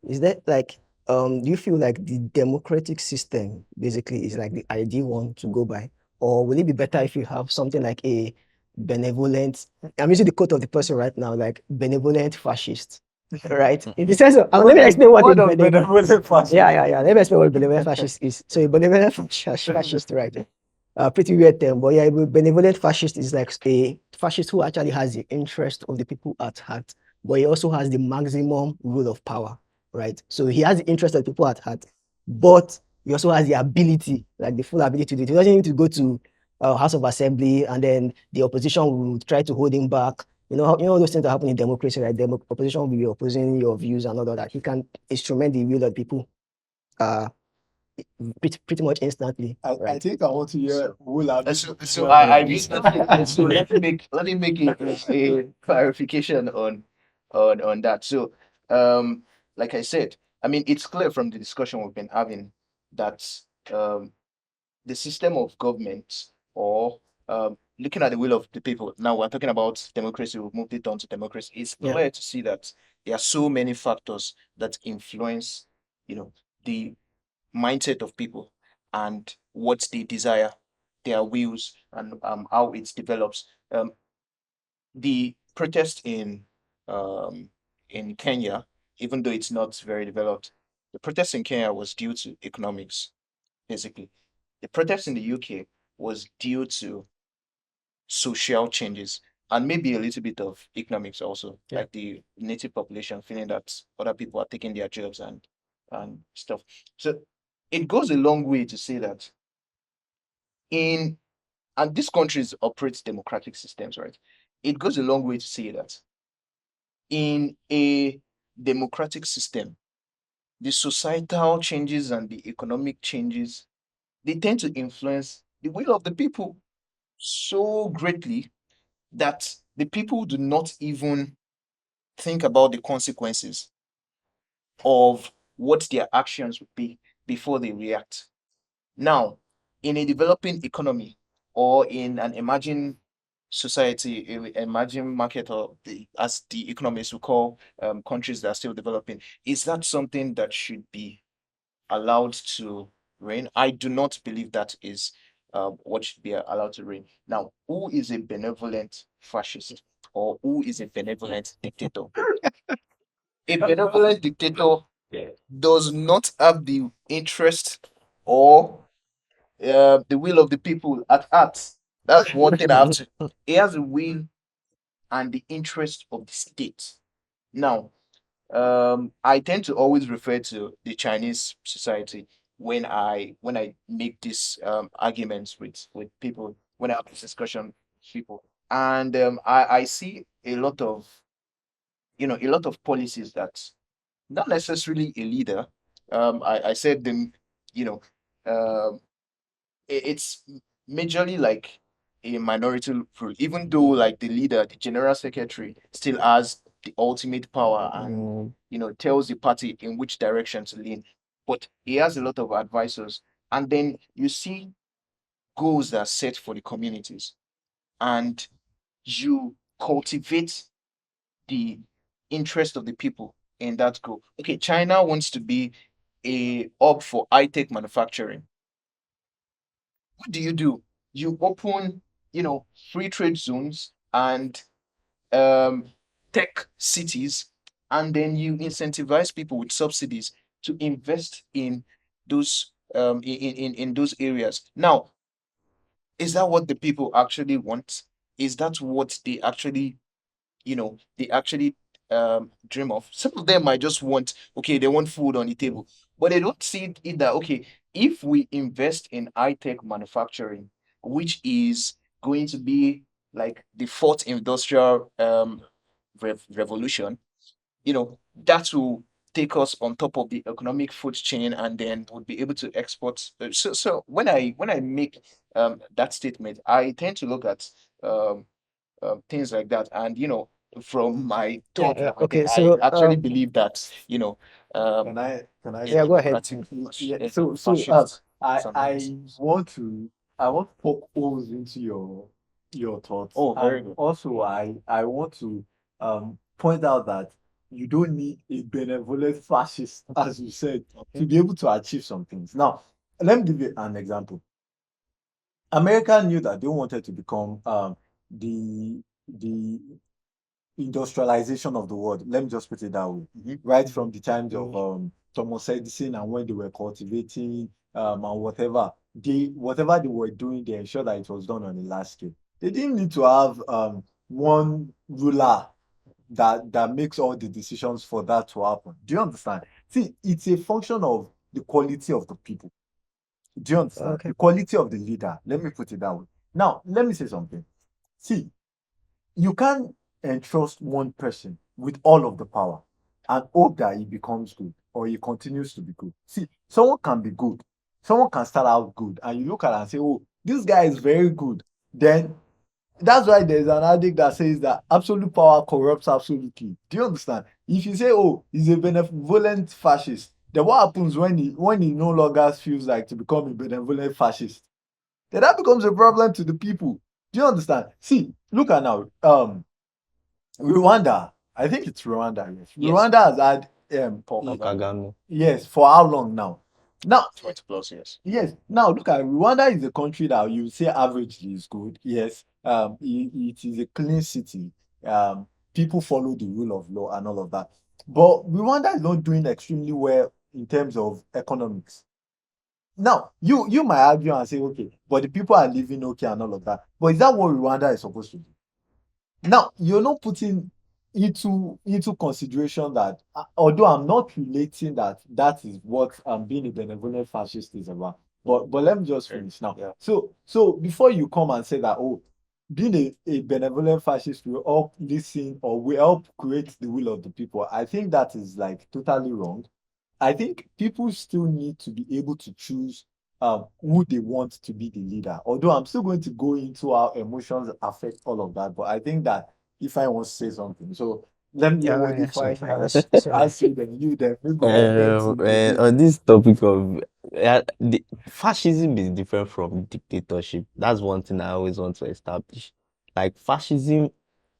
Speaker 1: is that like, do you feel like the democratic system basically is like the ideal one to go by? Or will it be better if you have something like a benevolent, I'm using the quote of the person right now, like benevolent fascist, right? In the sense of, let me explain what a
Speaker 4: benevolent fascist?
Speaker 1: yeah. Let me explain what benevolent fascist is. So a benevolent fascist, right? Pretty weird term, but yeah, a benevolent fascist is like a fascist who actually has the interest of the people at heart, but he also has the maximum rule of power, right? So he has the interest of the people at heart, but he also has the ability, like the full ability to do it. He doesn't need to go to House of Assembly and then the opposition will try to hold him back. Those things that happen in democracy, right? Opposition will be opposing your views and all of that. He can instrument the will of the people uh, pretty much instantly,
Speaker 4: I
Speaker 1: right?
Speaker 4: think I want to hear Wula.
Speaker 2: So I recently, so let me make a clarification on that. So like I said, I mean it's clear from the discussion we've been having that um the system of government or looking at the will of the people, now we're talking about democracy, we've moved it on to democracy. It's
Speaker 1: Yeah.
Speaker 2: clear to see that there are so many factors that influence, the mindset of people and what they desire, their wills, and how it develops. The protest in Kenya, even though it's not very developed, the protest in Kenya was due to economics, basically. The protest in the UK was due to social changes and maybe a little bit of economics also,
Speaker 1: Yeah.
Speaker 2: like the native population feeling that other people are taking their jobs and stuff. So it goes a long way to say that in and these countries operate democratic systems, right? It goes a long way to say that in a democratic system, the societal changes and the economic changes, they tend to influence the will of the people so greatly that the people do not even think about the consequences of what their actions would be before they react. Now, in a developing economy or in an emerging society, emerging market, or as the economists will call countries that are still developing, is that something that should be allowed to reign? I do not believe that is what should be allowed to reign. Now, who is a benevolent fascist or who is a benevolent dictator? A benevolent dictator does not have the interest or the will of the people at heart. That's one thing I have to. He has the will and the interest of the state. Now, I tend to always refer to the Chinese society when I make these arguments with people, when I have this discussion with people, and I see a lot of policies that not necessarily a leader. I said them, you know, um, it's majorly like a minority rule, even though like the leader, the general secretary, still has the ultimate power and
Speaker 1: Mm.
Speaker 2: tells the party in which direction to lean. But he has a lot of advisors, and then you see goals that are set for the communities, and you cultivate the interest of the people in that goal. Okay, China wants to be a hub for high-tech manufacturing. What do? You open, free trade zones and um, tech cities, and then you incentivize people with subsidies to invest in those in those areas. Now, is that what the people actually want? Is that what they actually dream of? Some of them might just want, okay, they want food on the table, but they don't see it that, okay, if we invest in high-tech manufacturing, which is going to be like the fourth industrial revolution, that will take us on top of the economic food chain, and then would be able to export. So when I make that statement, I tend to look at um, things like that. And from my
Speaker 1: Yeah,
Speaker 2: thought,
Speaker 1: yeah.
Speaker 2: from my thing,
Speaker 1: Okay,
Speaker 2: I
Speaker 1: so
Speaker 2: actually believe that
Speaker 4: Can I
Speaker 2: a
Speaker 1: yeah,
Speaker 4: say
Speaker 1: go ahead.
Speaker 2: democratic
Speaker 4: Yeah,
Speaker 2: a
Speaker 4: so
Speaker 2: fascist
Speaker 4: I
Speaker 2: sometimes.
Speaker 4: I want to poke holes into your thoughts,
Speaker 2: Oh, very
Speaker 4: and
Speaker 2: good.
Speaker 4: also I want to point out that you don't need a benevolent fascist, as you said,
Speaker 2: Okay.
Speaker 4: to be able to achieve some things. Now, let me give you an example. America knew that they wanted to become the industrialization of the world. Let me just put it that way. Right from the times of Thomas Edison, and when they were cultivating and whatever they were doing, they ensured that it was done on a large scale. They didn't need to have one ruler that makes all the decisions for that to happen. Do you understand? See, it's a function of the quality of the people. Do you understand?
Speaker 1: Okay.
Speaker 4: The quality of the leader. Let me put it that way. Now, let me say something. See, you can't entrust one person with all of the power and hope that he becomes good or he continues to be good. See, someone can be good, someone can start out good, and you look at it and say, oh, this guy is very good. Then that's why there's an addict that says that absolute power corrupts absolutely. Do you understand? If you say, oh, he's a benevolent fascist, then what happens when he no longer feels like to become a benevolent fascist? Then that becomes a problem to the people. Do you understand? See, look at now. Rwanda. I think it's Rwanda. Yes.
Speaker 2: Yes.
Speaker 4: Rwanda has had
Speaker 2: Paul
Speaker 3: Paul
Speaker 2: Kagame,
Speaker 3: Kagame.
Speaker 4: yes, for how long now? Now
Speaker 2: 20 plus years.
Speaker 4: yes. Now look at Rwanda is a country that you say averagely is good. Yes. It is a clean city. People follow the rule of law and all of that. But Rwanda is not doing extremely well in terms of economics. Now, you might argue and say, okay, but the people are living okay and all of that. But is that what Rwanda is supposed to do? Now, you're not putting into consideration that although I'm not relating that that is what being a benevolent fascist is about. But let me just finish now.
Speaker 2: Yeah.
Speaker 4: So before you come and say that, oh, being a benevolent fascist will help listen or will help create the will of the people, I think that is like totally wrong. I think people still need to be able to choose who they want to be the leader. Although I'm still going to go into how emotions affect all of that, but I think that if I want to say something, so let me know
Speaker 1: Yeah,
Speaker 4: what
Speaker 1: yeah,
Speaker 4: if
Speaker 1: sorry,
Speaker 4: I
Speaker 1: fine.
Speaker 4: ask you then you then maybe
Speaker 3: On this topic of fascism is different from dictatorship. That's one thing I always want to establish. Like fascism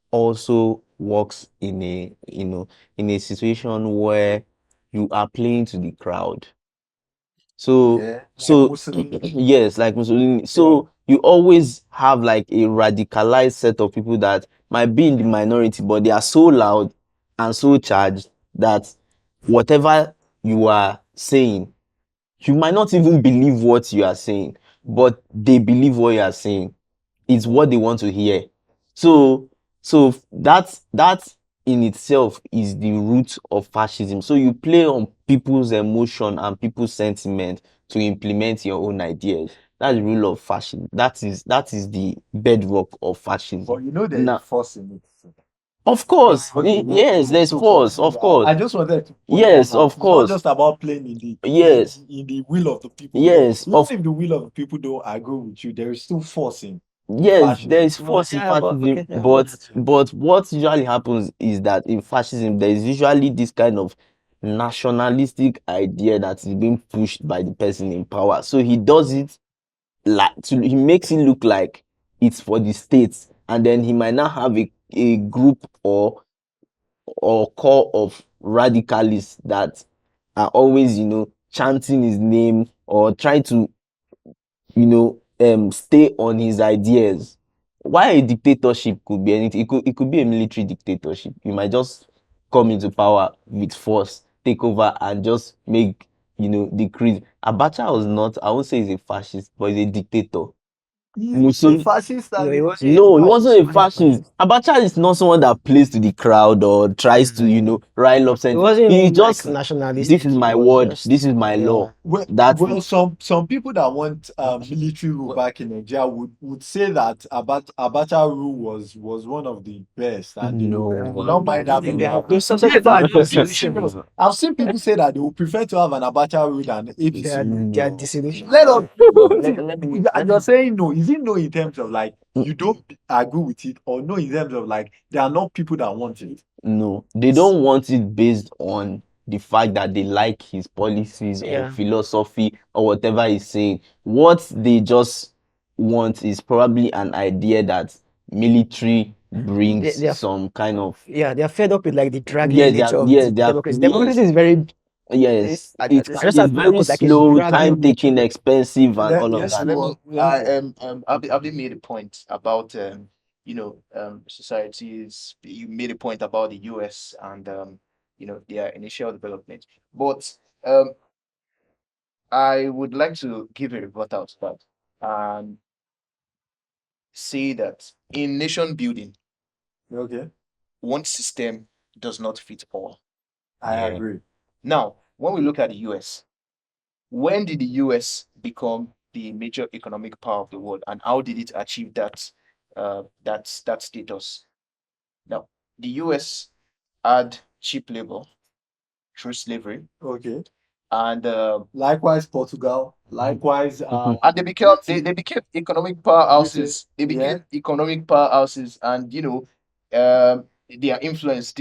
Speaker 3: also works in a in a situation where you are playing to the crowd. So
Speaker 4: yeah, like
Speaker 3: so
Speaker 4: Mussolini.
Speaker 3: yes, like Mussolini.
Speaker 4: Yeah.
Speaker 3: So you always have like a radicalized set of people that might be in the minority, but they are so loud and so charged that whatever you are saying, you might not even believe what you are saying, but they believe what you are saying. It's what they want to hear. So that in itself is the root of fascism. So you play on people's emotion and people's sentiment to implement your own ideas. That's the rule of fascism. That is the bedrock of fascism.
Speaker 4: But you know there is
Speaker 3: Now,
Speaker 4: force in it.
Speaker 3: of course,
Speaker 4: Okay,
Speaker 3: yes, there's
Speaker 4: so
Speaker 3: force, of course.
Speaker 4: I just wanted to point
Speaker 3: Yes,
Speaker 4: that out.
Speaker 3: of
Speaker 4: It's not
Speaker 3: course.
Speaker 4: just about playing in the
Speaker 3: Yes,
Speaker 4: in the will of the people.
Speaker 3: yes,
Speaker 4: Even if the will of the people don't agree with you, there is still force in
Speaker 3: yes, there
Speaker 4: fascism.
Speaker 3: is force in
Speaker 1: Yeah, but
Speaker 3: fascism,
Speaker 1: okay, yeah,
Speaker 3: but what usually happens is that in fascism there is usually this kind of nationalistic idea that is being pushed by the person in power. So he does it he makes it look like it's for the states, and then he might not have a group or core of radicalists that are always chanting his name or trying to stay on his ideas. Why a dictatorship could be anything. It could be a military dictatorship. You might just come into power with force, take over, and just make decrees. Abacha was not, I won't say he's a fascist, but he's a dictator.
Speaker 4: He's a
Speaker 3: Mussolini,
Speaker 4: fascist
Speaker 1: no, it
Speaker 4: and
Speaker 1: was
Speaker 3: no, he wasn't a
Speaker 1: it wasn't
Speaker 3: fascist. Abacha is not someone that plays to the crowd or tries to, rile up
Speaker 1: It
Speaker 3: something.
Speaker 1: wasn't
Speaker 3: He
Speaker 1: even like
Speaker 3: just, this
Speaker 1: nationalistic.
Speaker 3: is
Speaker 1: It
Speaker 3: my
Speaker 1: was
Speaker 3: word,
Speaker 1: just
Speaker 3: this is my law. That's
Speaker 4: well,
Speaker 3: it.
Speaker 4: some people that want military rule back in Nigeria would say that Abacha rule was one of the best, and they would not mind having
Speaker 1: they have there's some
Speaker 4: yes,
Speaker 1: people are
Speaker 4: and
Speaker 1: disillusioned.
Speaker 4: I've seen people say that they would prefer to have an Abacha rule than APC rule.
Speaker 1: They are disillusioned.
Speaker 4: Let us
Speaker 1: Let me
Speaker 4: you're saying no. Is it no in terms of like
Speaker 3: Mm.
Speaker 4: you don't agree with it, or no in terms of like there are not people that want it?
Speaker 3: No, they don't want it based on the fact that they like his policies or
Speaker 1: yeah.
Speaker 3: philosophy or whatever he's saying. What they just want is probably an idea that military brings
Speaker 1: They are
Speaker 3: some kind of,
Speaker 1: yeah, they are fed up with like the
Speaker 3: yeah,
Speaker 1: dragging
Speaker 3: they are,
Speaker 1: nature of
Speaker 3: yeah, they are,
Speaker 1: democracy.
Speaker 3: yes,
Speaker 1: Democracy is very
Speaker 3: yes.
Speaker 1: I
Speaker 3: It's
Speaker 1: just have to
Speaker 3: very
Speaker 1: focus like it's
Speaker 3: slow,
Speaker 1: dragging
Speaker 3: time
Speaker 1: nature.
Speaker 3: taking, expensive, and all of
Speaker 4: Let's
Speaker 3: that.
Speaker 2: Let
Speaker 4: move
Speaker 2: me,
Speaker 4: on. Let me
Speaker 2: Abdi made a point about, societies. You made a point about the US and, their initial development. But I would like to give a rebuttal to that and say that in nation building,
Speaker 4: okay.
Speaker 2: one system does not fit all.
Speaker 4: I
Speaker 3: Yeah.
Speaker 4: agree.
Speaker 2: Now, when we look at the US, when did the US become the major economic power of the world, and how did it achieve that status? Now, the US had cheap labor through slavery,
Speaker 4: Okay.
Speaker 2: and
Speaker 4: Likewise, Portugal. Likewise,
Speaker 2: they became they became economic powerhouses. They
Speaker 4: yeah.
Speaker 2: became economic powerhouses, and their influence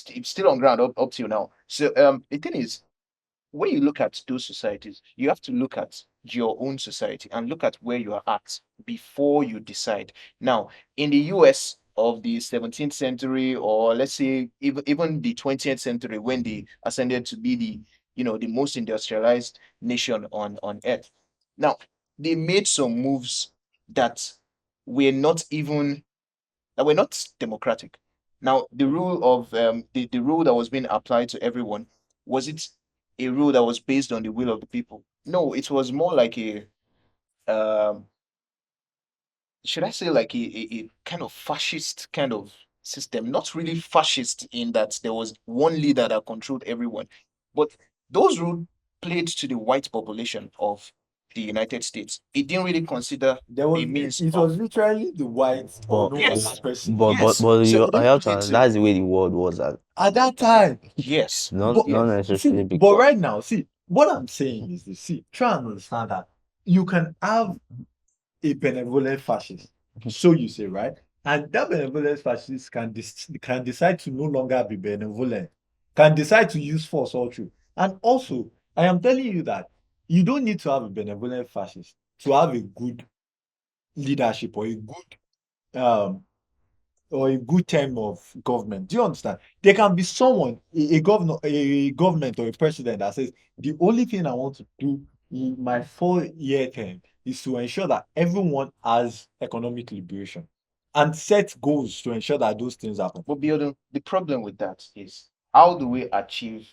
Speaker 2: it's still on ground up till now. So the thing is, when you look at those societies, you have to look at your own society and look at where you are at before you decide. Now, in the US of the 17th century, or let's say even the 20th century, when they ascended to be the most industrialized nation on earth. Now, they made some moves that were not even that were not democratic. Now, the rule of the rule that was being applied to everyone, was it a rule that was based on the will of the people? No, it was more like a um should I say like a kind of fascist kind of system? Not really fascist in that there was one leader that controlled everyone, but those rules played to the white population of the United States. It didn't really consider
Speaker 4: There was
Speaker 2: the means
Speaker 4: it
Speaker 2: of
Speaker 4: was literally the whites or
Speaker 3: But
Speaker 4: no
Speaker 2: yes,
Speaker 4: other person.
Speaker 2: yes. So
Speaker 3: you
Speaker 2: it
Speaker 3: I
Speaker 2: didn't
Speaker 3: have
Speaker 2: play
Speaker 3: to,
Speaker 2: to
Speaker 3: that's the way the world was
Speaker 4: At that time.
Speaker 2: yes,
Speaker 3: not
Speaker 4: But
Speaker 3: not
Speaker 2: yes.
Speaker 3: necessarily
Speaker 4: see, but
Speaker 3: because
Speaker 4: right now, see, what I'm saying is this. See, try and understand that you can have a benevolent fascist. So you say, right? And that benevolent fascist can decide to no longer be benevolent, can decide to use force all through. And also, I am telling you that you don't need to have a benevolent fascist to have a good leadership um or a good term of government. Do you understand? There can be someone, a governor, a government or a president that says the only thing I want to do in my 4-year term is to ensure that everyone has economic liberation and set goals to ensure that those things happen.
Speaker 2: But the problem with that is, how do we achieve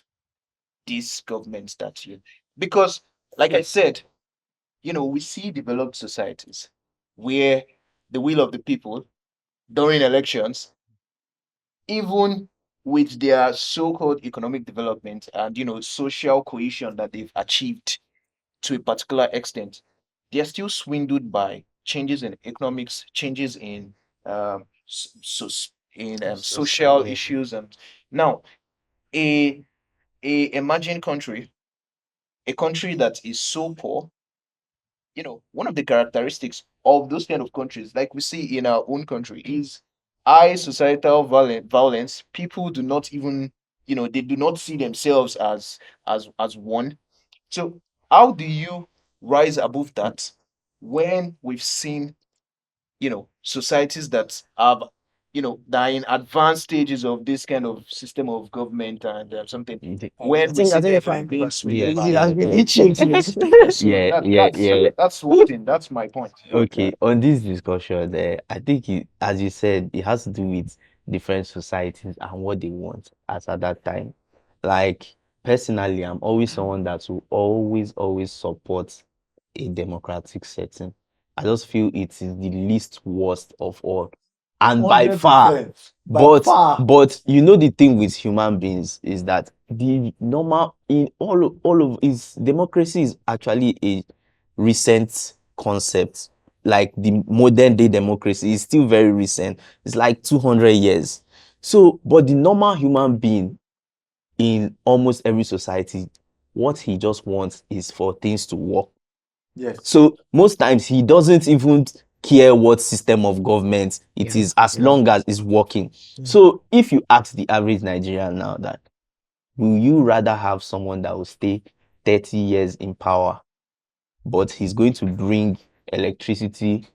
Speaker 2: these governments that you because like I said, we see developed societies where the will of the people during elections, even with their so-called economic development and social cohesion that they've achieved to a particular extent, they are still swindled by changes in economics, changes in social
Speaker 3: yeah.
Speaker 2: issues. And now, a emerging country, a country that is so poor, one of the characteristics of those kind of countries, like we see in our own country, is high societal violence. People do not even, they do not see themselves as one. So how do you rise above that when we've seen, societies that have, that are in advanced stages of this kind of system of government and something,
Speaker 3: The-
Speaker 2: when
Speaker 1: I
Speaker 2: we
Speaker 1: think
Speaker 2: see
Speaker 1: I think you're
Speaker 2: them
Speaker 1: fine.
Speaker 2: being
Speaker 3: yeah,
Speaker 2: swindled
Speaker 1: It
Speaker 2: by
Speaker 1: has
Speaker 3: yeah,
Speaker 1: been
Speaker 3: yeah.
Speaker 1: itching to it.
Speaker 2: so
Speaker 3: Yeah,
Speaker 2: that
Speaker 3: yeah,
Speaker 2: that's
Speaker 3: yeah.
Speaker 2: that's one thing. That's my point.
Speaker 3: Okay, on this discussion, I think as you said, it has to do with different societies and what they want as at that time. Like personally, I'm always someone that will always support a democratic setting. I just feel it is the least worst of all, and by far.
Speaker 4: 100%. By
Speaker 3: But
Speaker 4: far.
Speaker 3: the thing with human beings is that the normal in all of is democracy is actually a recent concept. Like the modern day democracy is still very recent. It's like 200 years. So, but the normal human being in almost every society, what he just wants is for things to work.
Speaker 4: Yes.
Speaker 3: So most times he doesn't even care what system of government it
Speaker 1: Yeah.
Speaker 3: is, as long as it's working. So if you ask the average Nigerian now that, will you rather have someone that will stay 30 years in power, but he's going to bring electricity,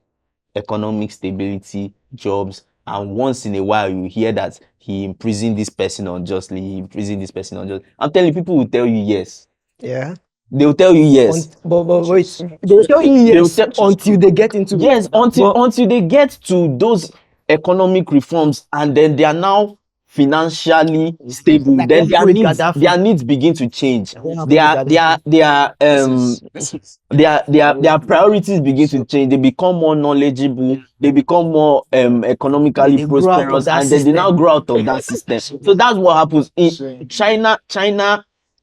Speaker 3: economic stability, jobs, and once in a while you hear that he imprisoned this person unjustly, he imprisoned this person unjustly. I'm telling you, people will tell you yes.
Speaker 1: Yeah.
Speaker 3: They will tell you yes.
Speaker 1: But
Speaker 2: Which
Speaker 1: wait,
Speaker 2: is
Speaker 1: they'll tell you
Speaker 3: They will
Speaker 1: yes
Speaker 3: tell,
Speaker 1: until they get into
Speaker 3: yes, until
Speaker 1: but
Speaker 3: they get to those economic reforms, and then they are now financially stable.
Speaker 1: like
Speaker 3: Then
Speaker 1: what happened with
Speaker 3: their
Speaker 1: Gaddafi.
Speaker 3: needs begin to change.
Speaker 1: Like what happened with Gaddafi.
Speaker 3: Their priorities begin to change. They become more knowledgeable. They become more economically
Speaker 1: They grow out of
Speaker 3: prosperous,
Speaker 1: that
Speaker 3: and then they now
Speaker 1: system.
Speaker 3: grow out of that system. So that's what happens in China,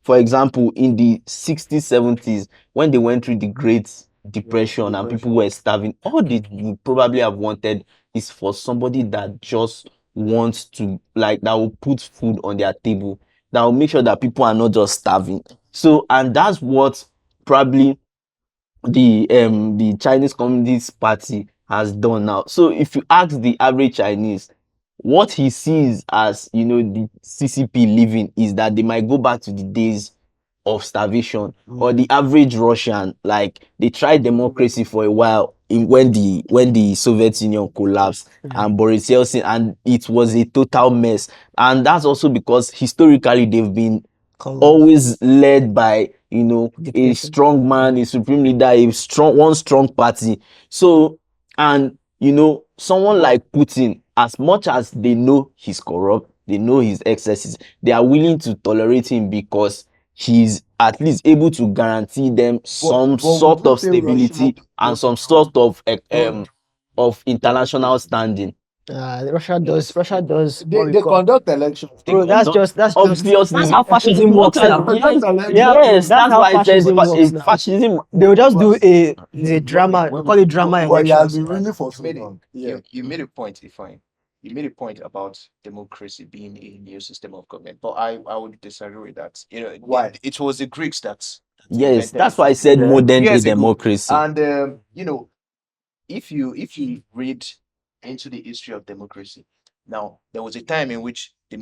Speaker 3: for example, in the 60s, 70s, when they went through the Great Depression and people were starving, all they would probably have wanted is for somebody that just wants to, like, that will put food on their table, that will make sure that people are not just starving. So, and that's what probably the Chinese Communist Party has done now. So if you ask the average Chinese, what he sees as, the CCP living is that they might go back to the days of starvation. Or the average Russian, like, they tried democracy for a while, when the Soviet Union collapsed and Boris Yeltsin, and it was a total mess. And that's also because historically they've been always led by a
Speaker 1: Dictator.
Speaker 3: strong man, a supreme leader, one strong party. So, and someone like Putin, as much as they know he's corrupt, they know his excesses, they are willing to tolerate him because he's at least able to guarantee them some
Speaker 4: but would
Speaker 3: sort
Speaker 4: you
Speaker 3: of
Speaker 4: say Russia
Speaker 3: stability and
Speaker 4: does
Speaker 3: some sort
Speaker 4: conduct
Speaker 3: of international
Speaker 4: democracy?
Speaker 3: standing.
Speaker 1: Russia does what
Speaker 4: They,
Speaker 1: we
Speaker 4: they
Speaker 1: call.
Speaker 4: conduct elections.
Speaker 1: Bro, that's just
Speaker 3: Obviously,
Speaker 1: that's how fascism works
Speaker 3: Look at-
Speaker 1: now.
Speaker 4: Conduct elections.
Speaker 3: yes,
Speaker 1: That's
Speaker 3: that's
Speaker 1: how
Speaker 3: why I said
Speaker 1: fascism works now.
Speaker 3: fascism.
Speaker 1: They will just do
Speaker 4: But-
Speaker 1: the drama, we call it drama
Speaker 4: But he has
Speaker 1: elections.
Speaker 4: been ruling for
Speaker 2: You
Speaker 4: so
Speaker 2: made it.
Speaker 4: long. Yeah.
Speaker 2: You made a point, Ifeanyi. You made a point about democracy being a new system of government, but I would disagree with that.
Speaker 4: Why?
Speaker 2: It was the Greeks that
Speaker 3: Yes,
Speaker 2: invented
Speaker 3: that's
Speaker 2: it
Speaker 3: why I said
Speaker 4: Yeah.
Speaker 3: modern day
Speaker 2: years ago.
Speaker 3: democracy.
Speaker 2: And if you read into the history of democracy, now there was a time in which the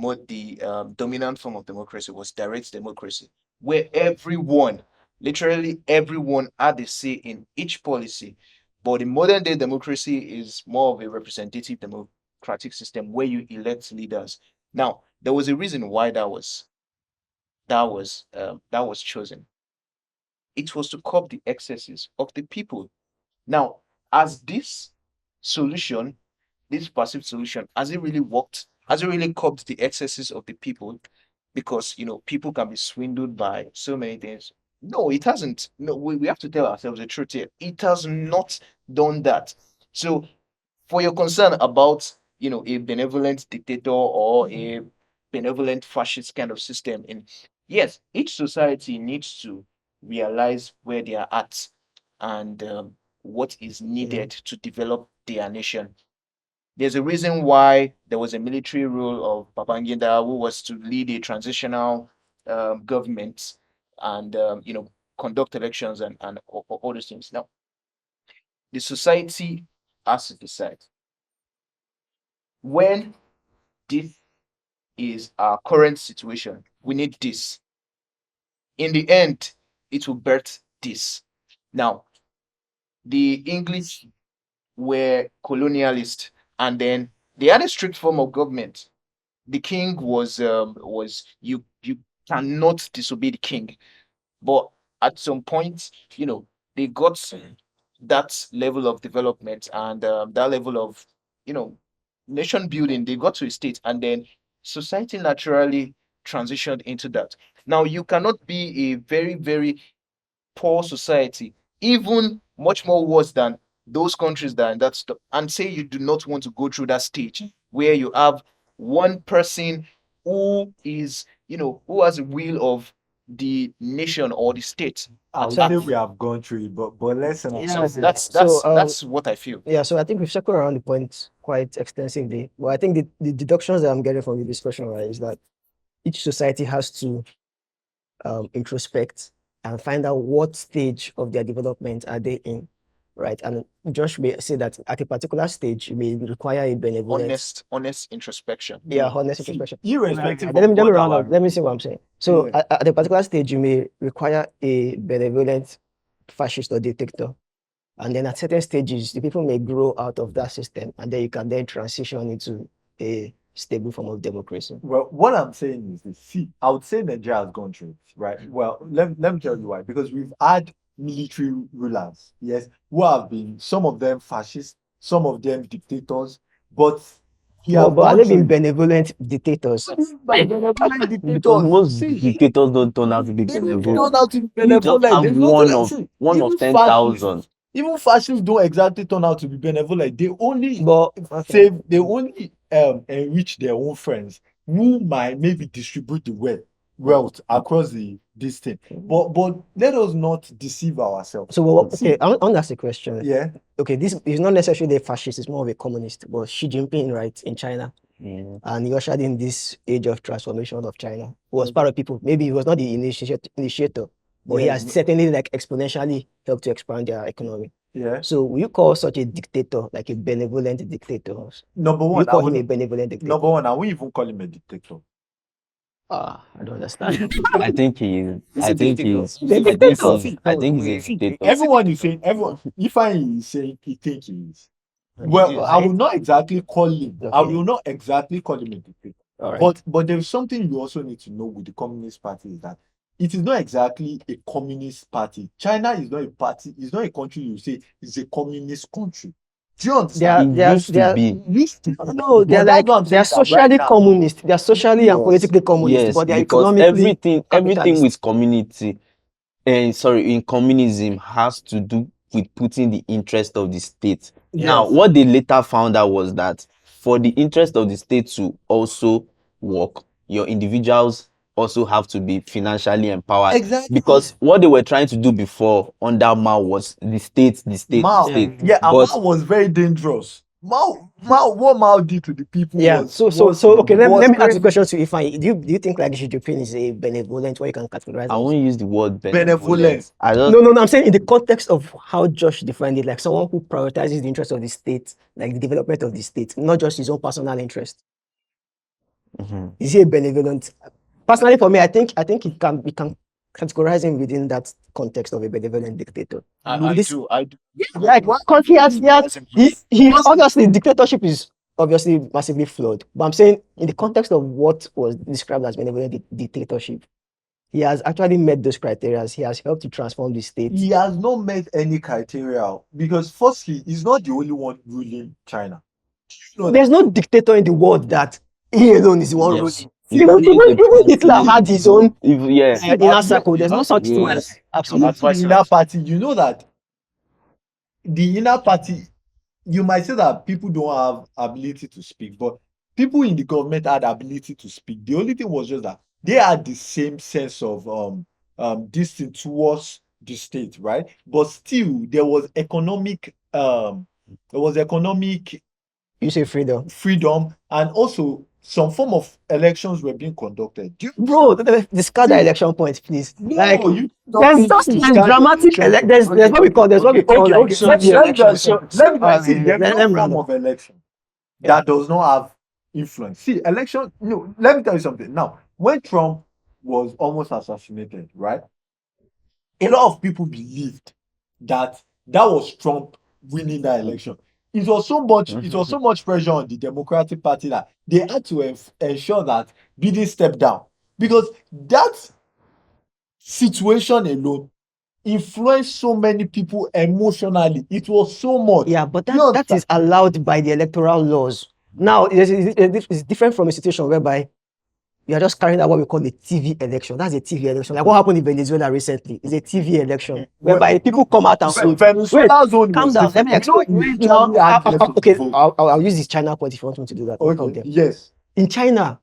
Speaker 2: dominant form of democracy was direct democracy, where everyone, literally everyone, had a say in each policy. But the modern day democracy is more of a representative democratic system where you elect leaders. Now, there was a reason why that was chosen. It was to curb the excesses of the people. Now, as solution, this passive solution, has it really worked? Has it really curbed the excesses of the people? Because people can be swindled by so many things. No, it hasn't. No, we have to tell ourselves the truth here. It has not done that. So, for your concern about a benevolent dictator or a benevolent fascist kind of system, and yes, each society needs to realize where they are at and what is needed to develop their nation. There's a reason why there was a military rule of Babangida, who was to lead a transitional government and conduct elections and all those things. Now, the society has to decide when this is our current situation. We need this. In the end, it will birth this. Now, the English were colonialist, and then they had a strict form of government. The king was you cannot disobey the king. But at some point, they got that level of development and that level of you know nation building. They got to a state, and then society naturally transitioned into that. Now you cannot be a very, very poor society, even much more worse than those countries that are in that stuff, and say you do not want to go through that stage where you have one person who is, who has a will of the nation or the state.
Speaker 4: I would
Speaker 1: So-
Speaker 4: say we have gone through it, but let's
Speaker 1: Yeah,
Speaker 2: That's what I feel.
Speaker 1: Yeah, so I think we've circled around the point quite extensively. But I think the deductions that I'm getting from the discussion, right, is that each society has to introspect and find out what stage of their development are they in, right? And Josh may say that at a particular stage, you may require a benevolent,
Speaker 2: Honest introspection.
Speaker 1: honest introspection.
Speaker 4: irrespective
Speaker 1: Let me
Speaker 4: of what
Speaker 1: round
Speaker 4: our
Speaker 1: up. Let me see what I'm saying. So
Speaker 4: Yeah.
Speaker 1: at a particular stage, you may require a benevolent fascist or dictator. And then at certain stages, the people may grow out of that system, and then you can then transition into a stable form of democracy.
Speaker 4: Well, what I'm saying is this. See, I would say Nigeria has gone through it, right? Well, let me tell you why. Because we've had military rulers, yes, who have been, some of them fascists, some of them dictators, but we
Speaker 1: Well,
Speaker 4: have
Speaker 1: but are
Speaker 4: gone
Speaker 1: they
Speaker 4: through
Speaker 1: being
Speaker 4: it.
Speaker 1: benevolent dictators?
Speaker 4: By benevolent
Speaker 3: Because
Speaker 4: dictators.
Speaker 3: most
Speaker 4: See,
Speaker 3: dictators don't turn out to be
Speaker 4: they don't
Speaker 3: benevolent.
Speaker 4: turn out to be
Speaker 3: You just
Speaker 4: benevolent.
Speaker 3: have
Speaker 4: There's
Speaker 3: one
Speaker 4: nothing-
Speaker 3: of
Speaker 4: see,
Speaker 3: one
Speaker 4: even
Speaker 3: of
Speaker 4: fascists-
Speaker 3: 10,000.
Speaker 4: Even fascists don't exactly turn out to be benevolent. They only
Speaker 1: But okay.
Speaker 4: they only enrich their own friends who might maybe distribute the wealth across this thing. But let us not deceive ourselves.
Speaker 1: So well,
Speaker 4: See,
Speaker 1: okay, I want to ask a question.
Speaker 4: yeah,
Speaker 1: Okay, this is not necessarily a fascist; it's more of a communist. But Xi Jinping, right, in China, and he ushered in this age of transformation of China. He was part of people. Maybe he was not the initiator, but he
Speaker 4: Yeah,
Speaker 1: has certainly like exponentially helped to expand their economy.
Speaker 4: yeah.
Speaker 1: So will you call such a dictator like a benevolent dictator?
Speaker 4: Number
Speaker 1: Will
Speaker 4: one,
Speaker 1: you call
Speaker 4: I
Speaker 1: him a
Speaker 4: wouldn't-
Speaker 1: benevolent dictator?
Speaker 4: number one, I won't even call him a dictator.
Speaker 1: I don't understand.
Speaker 3: I think he is.
Speaker 2: He's
Speaker 3: I
Speaker 2: a
Speaker 3: think
Speaker 2: dictator.
Speaker 3: he's.
Speaker 1: The
Speaker 3: I think
Speaker 1: dictator.
Speaker 3: he's. I think he's a dictator.
Speaker 4: Everyone is saying, everyone, if I is saying he think he is. Well,
Speaker 2: Yes.
Speaker 4: I will not exactly call him. I
Speaker 1: Okay.
Speaker 4: will not exactly call him a dictator.
Speaker 1: All right.
Speaker 4: But there's something you also need to know with the Communist Party is that it is not exactly a communist party. China is not a party, it's not a country you say it's a communist country. Do you
Speaker 1: They are,
Speaker 4: understand?
Speaker 3: It
Speaker 1: they are,
Speaker 3: used
Speaker 1: they
Speaker 3: to
Speaker 1: are,
Speaker 3: be.
Speaker 4: Used to.
Speaker 1: no, they are
Speaker 4: But that's
Speaker 1: like,
Speaker 4: what I'm
Speaker 1: they are
Speaker 4: saying, that
Speaker 1: socially
Speaker 4: right now,
Speaker 1: communist. They are socially and
Speaker 4: Yes.
Speaker 1: politically communist,
Speaker 3: Yes,
Speaker 1: but they are
Speaker 3: because
Speaker 1: economically
Speaker 3: everything
Speaker 1: capitalist.
Speaker 3: with community, and sorry, in communism has to do with putting the interest of the state. Now,
Speaker 4: Yes.
Speaker 3: what they later found out was that for the interest of the state to also work, your individuals also have to be financially empowered.
Speaker 4: Exactly.
Speaker 3: Because what they were trying to do before under Mao was the state, the
Speaker 4: Mao.
Speaker 3: state.
Speaker 4: Yeah, and
Speaker 3: But
Speaker 4: Mao was very dangerous. What Mao did to the people
Speaker 1: Yeah.
Speaker 4: was
Speaker 1: So okay. Let
Speaker 4: was
Speaker 1: me ask the
Speaker 4: crazy.
Speaker 1: question to you. Ifeanyi. Do you think like Xi Jinping is a benevolent, what you can categorize
Speaker 3: I
Speaker 1: as?
Speaker 3: won't use the word
Speaker 4: Benevolent.
Speaker 3: benevolent. I just
Speaker 1: No. I'm saying in the context of how Josh defined it, like someone who prioritizes the interest of the state, like the development of the state, not just his own personal interest.
Speaker 3: Mhm.
Speaker 1: Is he a benevolent? Personally, for me, I think we can categorize him within that context of a benevolent dictator.
Speaker 2: I
Speaker 1: This-
Speaker 2: do. I do.
Speaker 1: Like, because he obviously dictatorship is obviously massively flawed. But I'm saying in the context of what was described as benevolent dictatorship, he has actually met those criteria. He has helped to transform the state.
Speaker 4: He has not met any criteria because firstly, he's not the only one ruling China. Do you know
Speaker 1: There's no dictator in the world that he alone is the one
Speaker 3: Yes.
Speaker 1: ruling. Even Hitler had his own
Speaker 3: Yeah.
Speaker 1: inner circle. There's no such thing
Speaker 3: Yes.
Speaker 1: as absolute.
Speaker 4: the inner party? You know that the inner party, you might say that people don't have ability to speak, but people in the government had ability to speak. The only thing was just that they had the same sense of distance towards the state, right? But still there was economic
Speaker 1: You say freedom.
Speaker 4: freedom, and also some form of elections were being conducted. Do you
Speaker 1: Bro, discard the
Speaker 4: See,
Speaker 1: election point, please.
Speaker 4: no,
Speaker 1: Like,
Speaker 4: you
Speaker 1: there's dramatic there's what we call
Speaker 2: Okay,
Speaker 1: like
Speaker 2: okay, so
Speaker 4: let
Speaker 1: civil
Speaker 4: me
Speaker 1: election.
Speaker 4: just show, let me just see, there's
Speaker 1: Let
Speaker 4: no
Speaker 1: them
Speaker 4: form
Speaker 1: round up.
Speaker 4: of election
Speaker 1: Yeah.
Speaker 4: that does not have influence. See, election, no, let me tell you something. Now, when Trump was almost assassinated, right? A lot of people believed that that was Trump winning that election. It was so much pressure on the Democratic Party that they had to ensure that Biden stepped down because that situation alone influenced so many people emotionally. It was so much.
Speaker 1: Yeah, but
Speaker 4: Do you
Speaker 1: that is allowed by the electoral laws. Now, it's different from a situation whereby you are just carrying out what we call a TV election. That's a TV election. Like what happened in Venezuela recently is a TV election whereby people come out and vote.
Speaker 4: Venezuela's own
Speaker 1: Calm
Speaker 4: was
Speaker 1: down. Let
Speaker 4: different.
Speaker 1: me explain.
Speaker 4: We
Speaker 1: Now,
Speaker 4: usually had less of
Speaker 1: okay,
Speaker 4: the vote.
Speaker 1: I'll use this China point if you want me to do that. No
Speaker 4: Okay,
Speaker 1: problem.
Speaker 4: yes.
Speaker 1: In China,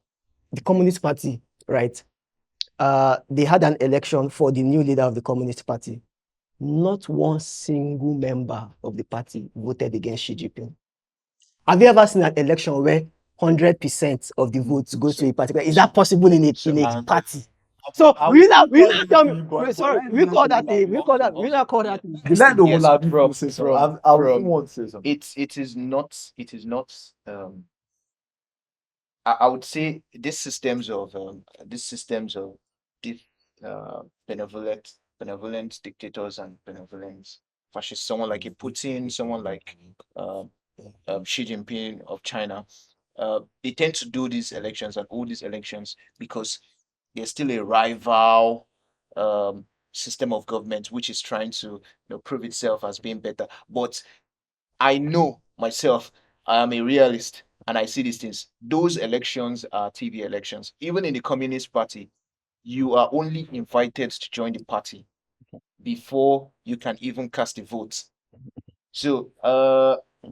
Speaker 1: the Communist Party, right? They had an election for the new leader of the Communist Party. Not one single member of the party voted against Xi Jinping. Have you ever seen an election where 100% of the votes go to a particular? Is that possible in a party? So we now tell me. Wait, sorry, we call that
Speaker 4: The land of
Speaker 2: Yes,
Speaker 4: Olabi
Speaker 2: from-
Speaker 4: will say so.
Speaker 2: from-
Speaker 4: I would
Speaker 2: from-
Speaker 4: want to say something.
Speaker 2: it is not I would say these systems of these benevolent dictators and benevolent fascists, someone like a Putin, someone like Xi Jinping of China, they tend to do these elections and all these elections because there's still a rival system of government which is trying to prove itself as being better. But I know myself, I am a realist and I see these things. Those elections are TV elections. Even in the Communist Party, you are only invited to join the party before you can even cast a vote. So,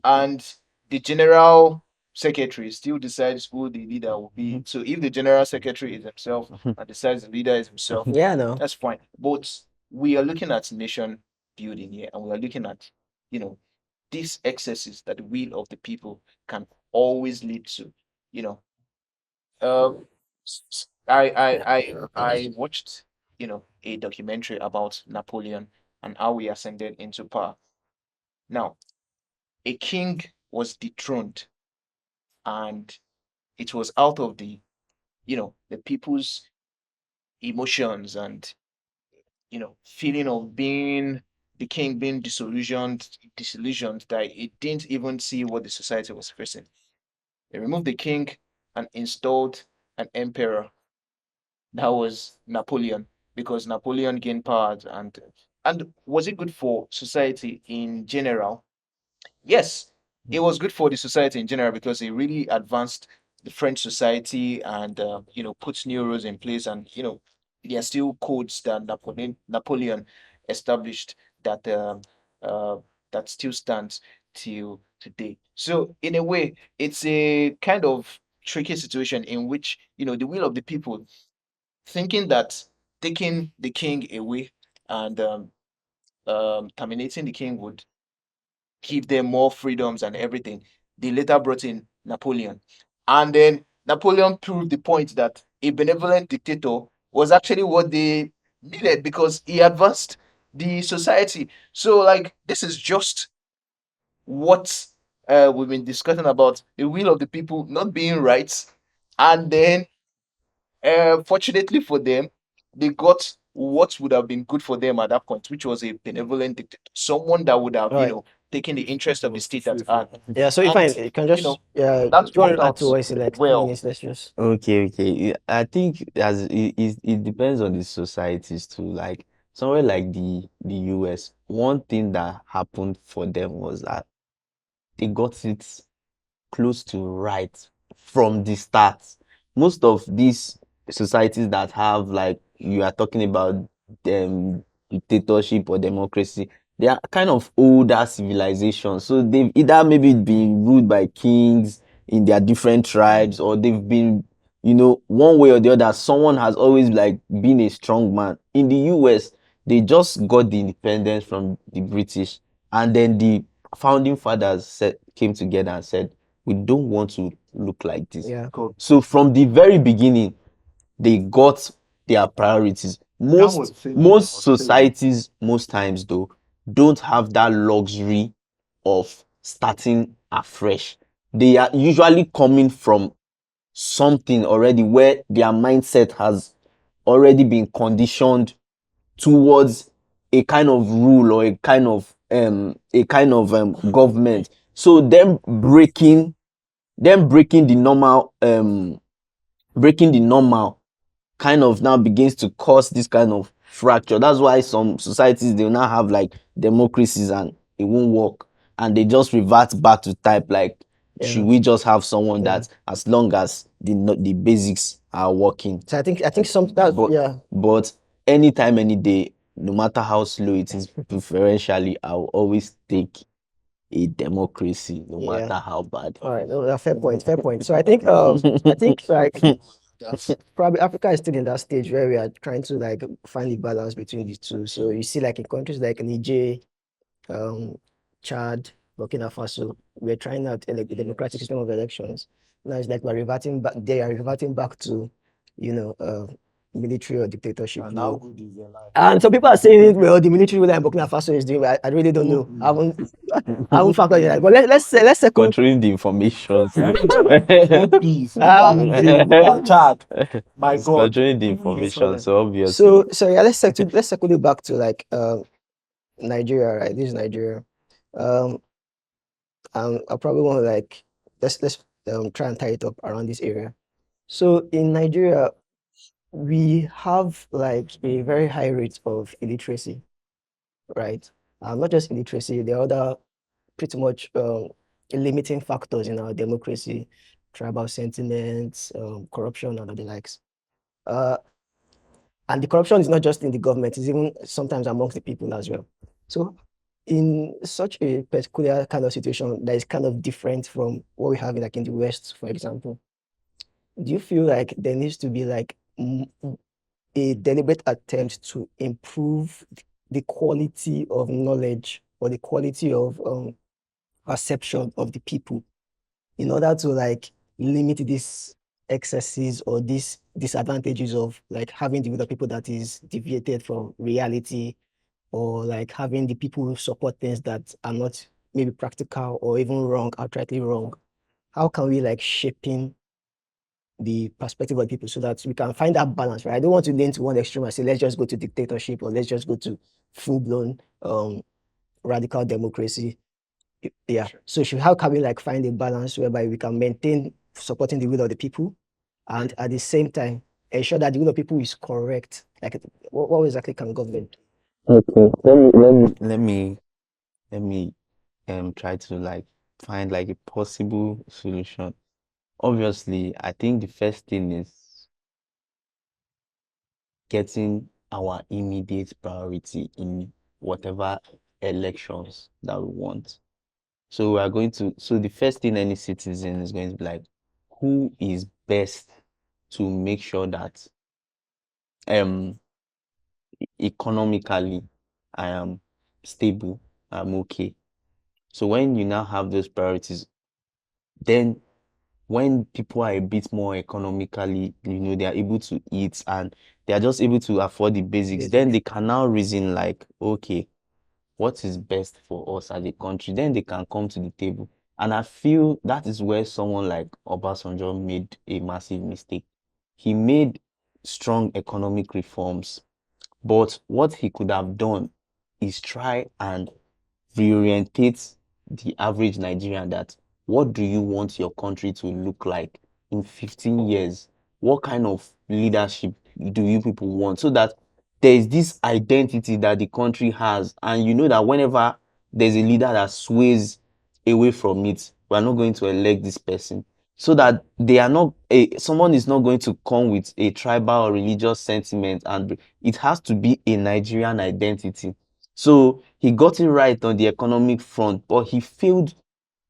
Speaker 2: and the general secretary still decides who the leader will be. So, if the general secretary is himself and decides the leader is himself,
Speaker 1: Yeah, no.
Speaker 2: that's fine. But we are looking at nation building here, and we are looking at, these excesses that the will of the people can always lead to. You know, I watched a documentary about Napoleon and how he ascended into power. Now, a king was dethroned, and it was out of the the people's emotions and feeling of being the king being disillusioned that it didn't even see what the society was facing. They removed the king and installed an emperor. That was Napoleon, because Napoleon gained power. And was it good for society in general? Yes, it was good for the society in general because it really advanced the French society and puts new rules in place. And there are still codes that Napoleon established that uh, that still stands till today. So in a way, it's a kind of tricky situation in which the will of the people, thinking that taking the king away and terminating the king would give them more freedoms and everything. They later brought in Napoleon. And then Napoleon proved the point that a benevolent dictator was actually what they needed because he advanced the society. So, like, this is just what we've been discussing about the will of the people not being right. And then fortunately for them, they got what would have been good for them at that point, which was a benevolent dictator, someone that would have,
Speaker 1: All right.
Speaker 2: taken the interest of the
Speaker 4: Was
Speaker 2: state at
Speaker 4: safe.
Speaker 2: heart.
Speaker 1: Yeah, so if I
Speaker 2: And,
Speaker 1: can
Speaker 2: you
Speaker 1: just
Speaker 2: know, that
Speaker 1: do you want
Speaker 2: worked
Speaker 1: to add
Speaker 2: out
Speaker 1: to what you said, like
Speaker 2: well.
Speaker 1: 2 minutes, let's just
Speaker 3: Okay. I think it depends on the societies too. Like somewhere like the US, one thing that happened for them was that they got it close to right from the start. Most of these societies that have, like you are talking about, dictatorship or democracy, they are kind of older civilizations. So they've either maybe been ruled by kings in their different tribes, or they've been, one way or the other, someone has always like been a strong man. In the US, they just got the independence from the British, and then the founding fathers came together and said, we don't want to look like this.
Speaker 1: yeah.
Speaker 3: So from the very beginning, they got their priorities.
Speaker 4: That was
Speaker 3: Most
Speaker 4: the same thing I
Speaker 3: most
Speaker 4: was saying.
Speaker 3: societies, most times though, don't have that luxury of starting afresh. They are usually coming from something already where their mindset has already been conditioned towards a kind of rule or a kind of government. So them breaking the normal kind of now begins to cause this kind of fracture. That's why some societies, they will now have like democracies and it won't work, and they just revert back to type, like,
Speaker 1: Yeah.
Speaker 3: should we just have someone
Speaker 1: Yeah.
Speaker 3: that, as long as the basics are working.
Speaker 1: So I think some that
Speaker 3: But
Speaker 1: yeah.
Speaker 3: but anytime, any day, no matter how slow it is, preferentially, I'll always take a democracy, no
Speaker 1: Yeah.
Speaker 3: matter how bad.
Speaker 1: All right, no, fair point, fair point. So I think like probably Africa is still in that stage where we are trying to like find the balance between the two. So you see, like in countries like Niger, um, Chad, Burkina Faso, we're trying out like the democratic system of elections. Now it's like we're reverting back. They are reverting back to, you know, military or dictatorship
Speaker 4: And how
Speaker 1: rule.
Speaker 4: good is your life?
Speaker 1: And some people are saying, well, the military rule that Burkina Faso is doing. I really don't know. I haven't factored in that. But let's circle.
Speaker 3: Controlling the information.
Speaker 4: Please, Chad. My
Speaker 3: It's
Speaker 4: God.
Speaker 3: controlling the
Speaker 1: No
Speaker 3: information,
Speaker 1: problem.
Speaker 3: so obviously.
Speaker 1: So yeah, let's circle it back to like Nigeria, right? This is Nigeria. Um, I probably want to like let's try and tie it up around this area. So in Nigeria, we have like a very high rate of illiteracy, right? Not just illiteracy, there are other pretty much limiting factors in our democracy, tribal sentiments, corruption, and the likes. Uh, and the corruption is not just in the government, it's even sometimes amongst the people as well. So in such a particular kind of situation that is kind of different from what we have in like in the West, for example, do you feel like there needs to be like a deliberate attempt to improve the quality of knowledge or the quality of perception of the people in order to like limit these excesses or these disadvantages of like having the other people that is deviated from reality, or like having the people who support things that are not maybe practical or even wrong, outrightly wrong? How can we like shaping the perspective of people so that we can find that balance, right? I don't want to lean to one extreme and say, let's just go to dictatorship or let's just go to full-blown radical democracy. Yeah. So how can we like find a balance whereby we can maintain supporting the will of the people and at the same time ensure that the will of people is correct? Like what exactly can government do?
Speaker 3: Okay, let me try to like find like a possible solution. Obviously, I think the first thing is getting our immediate priority in whatever elections that we want. So the first thing any citizen is going to be like, who is best to make sure that um economically I am stable, I'm okay. So when you now have those priorities, then when people are a bit more economically, they are able to eat and they are just able to afford the basics, then they can now reason like, okay, what is best for us as a country? Then they can come to the table. And I feel that is where someone like Obasanjo made a massive mistake. He made strong economic reforms, but what he could have done is try and reorientate the average Nigerian that what do you want your country to look like in 15 years? What kind of leadership do you people want? So that there is this identity that the country has, and you know that whenever there's a leader that sways away from it, we're not going to elect this person. So that they are not someone is not going to come with a tribal or religious sentiment, and it has to be a Nigerian identity. So he got it right on the economic front, but he failed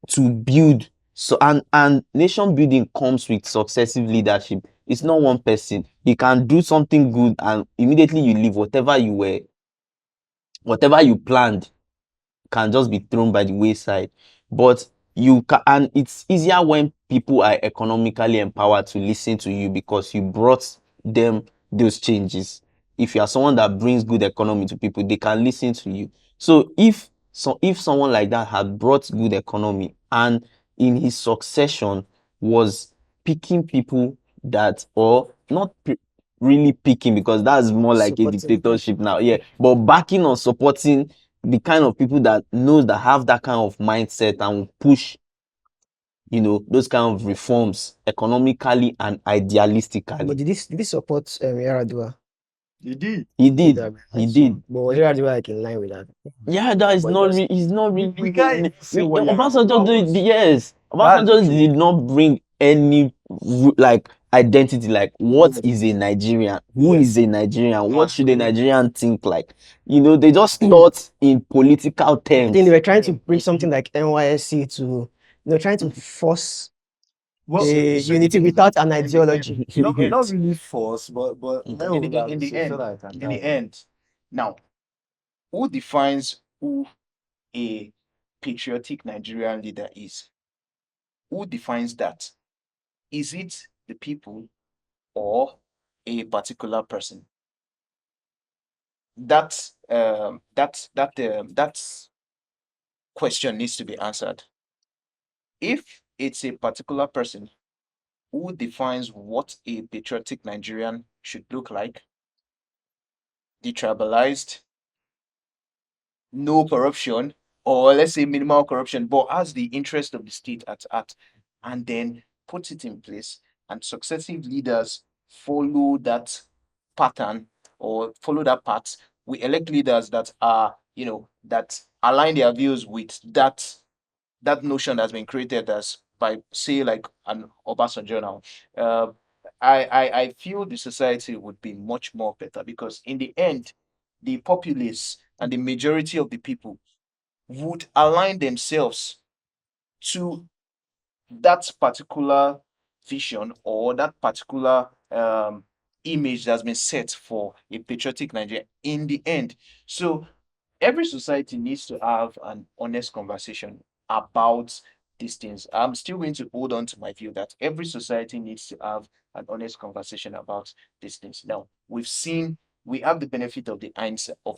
Speaker 3: to build. So and nation building comes with successive leadership. It's not one person. He can do something good and immediately you leave. Whatever you planned can just be thrown by the wayside. But you can, and it's easier when people are economically empowered to listen to you because you brought them those changes. If you are someone that brings good economy to people, they can listen to you. So if someone like that had brought good economy and in his succession was picking people that, or not really picking, because that's more like a
Speaker 1: Supporting.
Speaker 3: dictatorship now, yeah, but backing or supporting the kind of people that knows that have that kind of mindset and will push those kind of reforms economically and
Speaker 1: But
Speaker 3: idealistically.
Speaker 1: did he support Yaradua?
Speaker 4: He did.
Speaker 3: He
Speaker 1: He did
Speaker 3: did.
Speaker 1: that,
Speaker 3: He
Speaker 1: right?
Speaker 3: did.
Speaker 1: But was Yaradua like in line with that?
Speaker 3: Yeah, that is
Speaker 1: But it
Speaker 3: not
Speaker 1: was
Speaker 3: he's not
Speaker 4: We,
Speaker 3: really
Speaker 4: we can't even say what
Speaker 3: Obasanjo
Speaker 4: Yaradua was.
Speaker 3: yes.
Speaker 4: That's the
Speaker 3: Obasanjo
Speaker 4: truth.
Speaker 3: did not bring any like identity, like what
Speaker 1: Good.
Speaker 3: is a Nigerian, who
Speaker 4: Yes.
Speaker 3: is a Nigerian, what should a
Speaker 4: Absolutely.
Speaker 3: Nigerian think like. They just thought in political
Speaker 1: I think
Speaker 3: terms.
Speaker 1: they were trying to bring something like NYSC to, trying to force
Speaker 4: Well,
Speaker 1: a
Speaker 2: So
Speaker 1: unity without an ideology.
Speaker 4: not really force, but
Speaker 3: Mhm.
Speaker 4: Mel would have
Speaker 2: in the
Speaker 4: so
Speaker 2: end,
Speaker 4: that I can
Speaker 2: in the
Speaker 4: guide.
Speaker 2: end, now, who defines who a patriotic Nigerian leader is? Who defines that? Is it the people or a particular person? That question needs to be answered. If it's a particular person, who defines what a patriotic Nigerian should look like? Detribalized, no corruption, or let's say minimal corruption, but has the interest of the state at heart, and then puts it in place, and successive leaders follow that pattern or follow that path. We elect leaders that are, that align their views with that notion that's been created as by say like an Obasanjo now. Uh, I feel the society would be much more better because in the end, the populace and the majority of the people would align themselves to that particular vision or that particular image that's been set for a patriotic Nigeria in the end. So every society needs to have an honest conversation about these things. I'm still going to hold on to my view that every society needs to have an honest conversation about these things. Now, we have the benefit of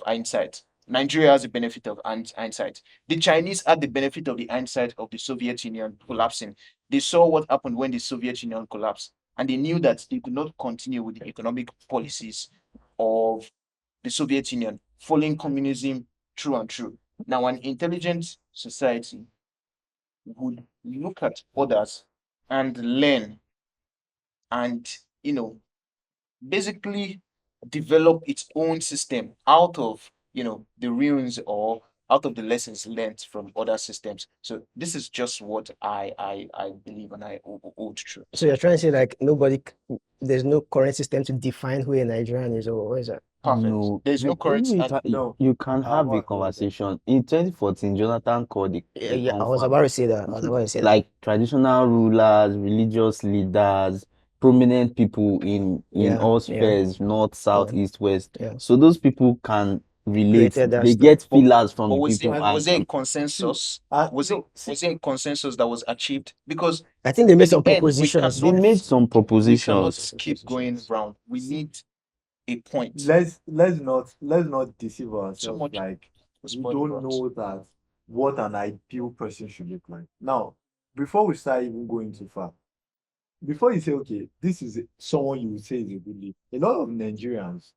Speaker 2: hindsight. Nigeria has the benefit of hindsight. The Chinese had the benefit of the hindsight of the Soviet Union collapsing. They saw what happened when the Soviet Union collapsed, and they knew that they could not continue with the economic policies of the Soviet Union, following communism through and through. Now, an intelligent society would look at others and learn and, basically develop its own system out of, the ruins or out of the lessons learned from other systems. So this is just what I believe and I hold true.
Speaker 1: So you're trying to say like there's no current system to define who a Nigerian is, or what is that?
Speaker 2: Perfect.
Speaker 3: No,
Speaker 2: There's no current
Speaker 4: No.
Speaker 3: you can have a
Speaker 4: what-
Speaker 3: conversation. In 2014, Jonathan called
Speaker 1: Yeah,
Speaker 3: the
Speaker 1: yeah, I was
Speaker 3: conference,
Speaker 1: about to say that. I was about to say that.
Speaker 3: like traditional rulers, religious leaders, prominent people in
Speaker 1: Yeah,
Speaker 3: all
Speaker 1: yeah,
Speaker 3: spheres, north, south,
Speaker 1: yeah,
Speaker 3: east, west.
Speaker 1: yeah.
Speaker 3: So those people can relate.
Speaker 1: Created that
Speaker 3: They
Speaker 1: stuff.
Speaker 3: get
Speaker 2: But,
Speaker 3: feelers from
Speaker 2: but
Speaker 3: the
Speaker 2: was
Speaker 3: people,
Speaker 2: there
Speaker 4: And
Speaker 2: was there a
Speaker 3: and
Speaker 2: consensus?
Speaker 4: no,
Speaker 2: Was there a consensus that was achieved? Because
Speaker 1: I think they made
Speaker 2: in the
Speaker 1: some
Speaker 2: end, we
Speaker 1: propositions.
Speaker 3: they
Speaker 2: cannot
Speaker 3: made some
Speaker 2: we cannot
Speaker 3: propositions.
Speaker 2: keep going round. We
Speaker 4: See,
Speaker 2: need a point.
Speaker 4: let's not deceive
Speaker 2: So
Speaker 4: ourselves.
Speaker 2: much
Speaker 4: Like,
Speaker 2: was
Speaker 4: we
Speaker 2: spoiled
Speaker 4: don't
Speaker 2: for us.
Speaker 4: know that what an ideal person should look like. Now, before we start even going too far, before you say, okay, this is someone you would say is a good leader, a lot of Nigerians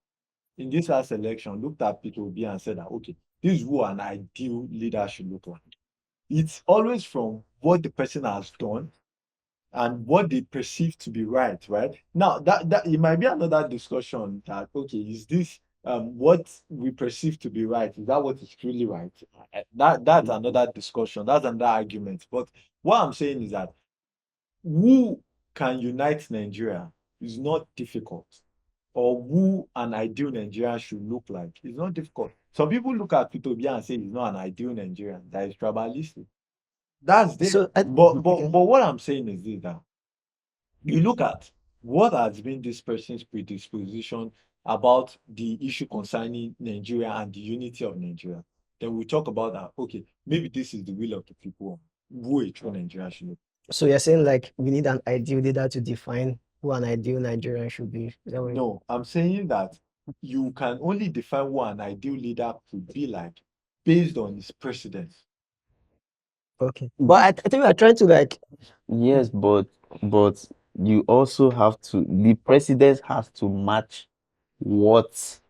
Speaker 4: in this last election looked at Peter Obi and said that, okay, this is who an ideal leader should look like. It's always from what the person has done and what they perceive to be right, right? Now that it might be another discussion that, okay, is this what we perceive to be right, is that what is truly right? That's another discussion, that's another argument. But what I'm saying is that who can unite Nigeria is not difficult, or who an ideal Nigerian should look like is not difficult. Some people look at Peter Obi and say he's not an ideal Nigerian, that is tribalistic. That's there.
Speaker 1: So
Speaker 4: But
Speaker 1: okay.
Speaker 4: what I'm saying is this, that you look at what has been this person's predisposition about the issue concerning Nigeria and the unity of Nigeria. Then we talk about that. Okay, maybe this is the will of the people who a true Nigerian should look.
Speaker 1: So you're saying like we need an ideal leader to define who an ideal Nigerian should be. Is that what
Speaker 4: No, I'm saying that you can only define who an ideal leader could be like based on his precedents.
Speaker 1: Okay. But I think we are trying to like
Speaker 3: Yes, but you also have to, the president has to match what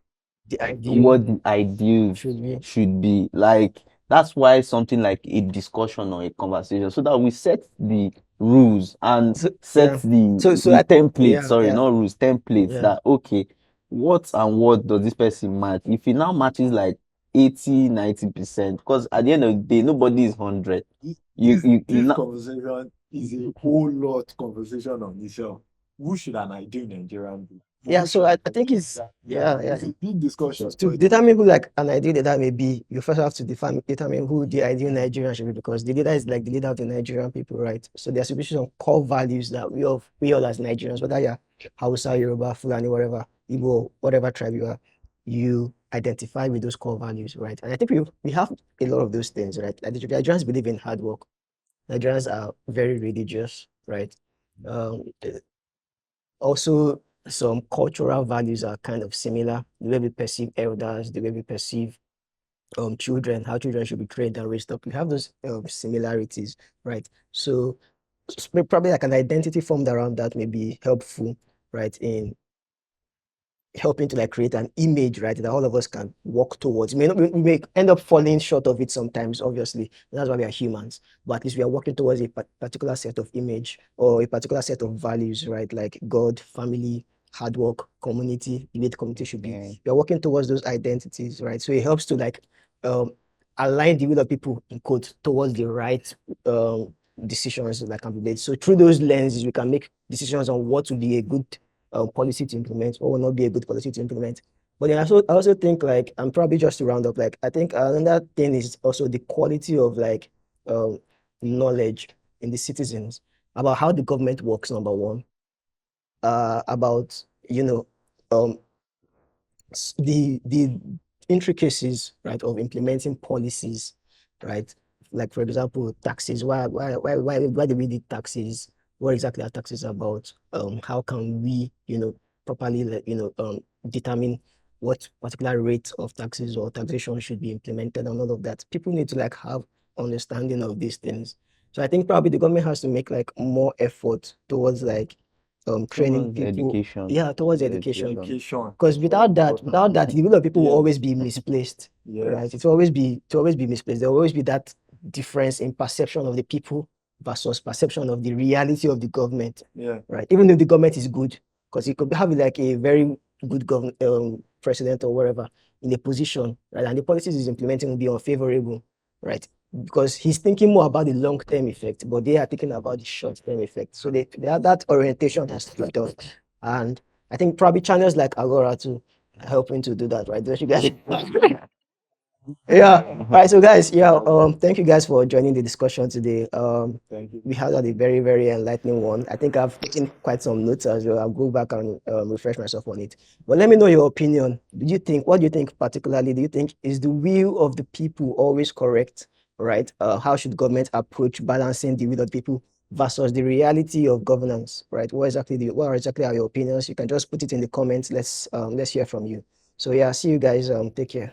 Speaker 1: the ideal
Speaker 3: what the ideal
Speaker 1: should be.
Speaker 3: should be. Like, that's why something like a discussion or a conversation, so that we set the rules and
Speaker 1: So
Speaker 3: set
Speaker 1: yeah.
Speaker 3: the
Speaker 1: So I
Speaker 3: templates,
Speaker 1: yeah,
Speaker 3: sorry,
Speaker 1: yeah,
Speaker 3: not rules, templates,
Speaker 1: yeah.
Speaker 3: that okay, what and what does this person match? If he now matches like 80-90%, because at the end of the day, nobody is 100.
Speaker 4: This
Speaker 3: Now,
Speaker 4: conversation is a whole lot conversation on itself. Who should an ideal Nigerian be?
Speaker 1: Yeah,
Speaker 4: Who
Speaker 1: so
Speaker 4: should
Speaker 1: I think it's yeah.
Speaker 4: it's a big discussion.
Speaker 1: To determine who like an ideal leader may be, you first have to determine who the ideal Nigerian should be, because the leader is like the leader of the Nigerian people, right? So there should be some core values that we all as Nigerians, whether you're Hausa, Yoruba, Fulani, whatever, Igbo, whatever tribe you are, you identify with those core values, right? And I think we have a lot of those things, right? Like the Nigerians believe in hard work. Nigerians are very religious, right? Um, Also, some cultural values are kind of similar. The way we perceive elders, the way we perceive children, how children should be trained and raised up. We have those similarities, right? So probably like an identity formed around that may be helpful, right, in helping to like create an image, right, that all of us can walk towards. We may end up falling short of it sometimes, obviously. That's why we are humans. But at least we are working towards a particular set of image or a particular set of values, right? Like God, family, hard work, community, the way the community should be. We are working towards those identities, right? So it helps to like align the will of people in quote towards the right decisions that can be made. So through those lenses, we can make decisions on what would be a good policy to implement or will not be a good policy to implement. But then I also think like, and probably just to round up, like I think another thing is also the quality of like knowledge in the citizens about how the government works, number one, about um the intricacies, right, of implementing policies, right? Like for example, taxes. Why do we need taxes? What exactly are taxes about? How can we, properly, determine what particular rate of taxes or taxation should be implemented and all of that? People need to like have understanding of these things. So I think probably the government has to make like more effort towards like training
Speaker 3: Towards
Speaker 1: people.
Speaker 3: education.
Speaker 1: Yeah, towards
Speaker 3: Yeah,
Speaker 1: education.
Speaker 4: Education.
Speaker 1: Because without that, the will of people will
Speaker 4: Yes.
Speaker 1: always be misplaced. Right?
Speaker 4: Yes.
Speaker 1: It will always be misplaced. There will always be that difference in perception of the people versus perception of the reality of the government.
Speaker 4: Yeah.
Speaker 1: Right? Even if the government is good, because it could have like a very good president or whatever in a position, right? And the policies he's implementing will be unfavorable, right? Because he's thinking more about the long-term effect, but they are thinking about the short-term effect. So they have that orientation has to be done. And I think probably channels like Agora too are helping to do that, right? Don't you guys? Yeah. All right. So guys, yeah, thank you guys for joining the discussion today.
Speaker 4: Thank you.
Speaker 1: We had a very, very enlightening one. I think I've taken quite some notes as well. I'll go back and refresh myself on it. But let me know your opinion. What do you think particularly? Do you think is the will of the people always correct? Right? How should government approach balancing the will of the people versus the reality of governance? Right? What exactly are your opinions? You can just put it in the comments. Let's hear from you. So yeah, see you guys. Take care.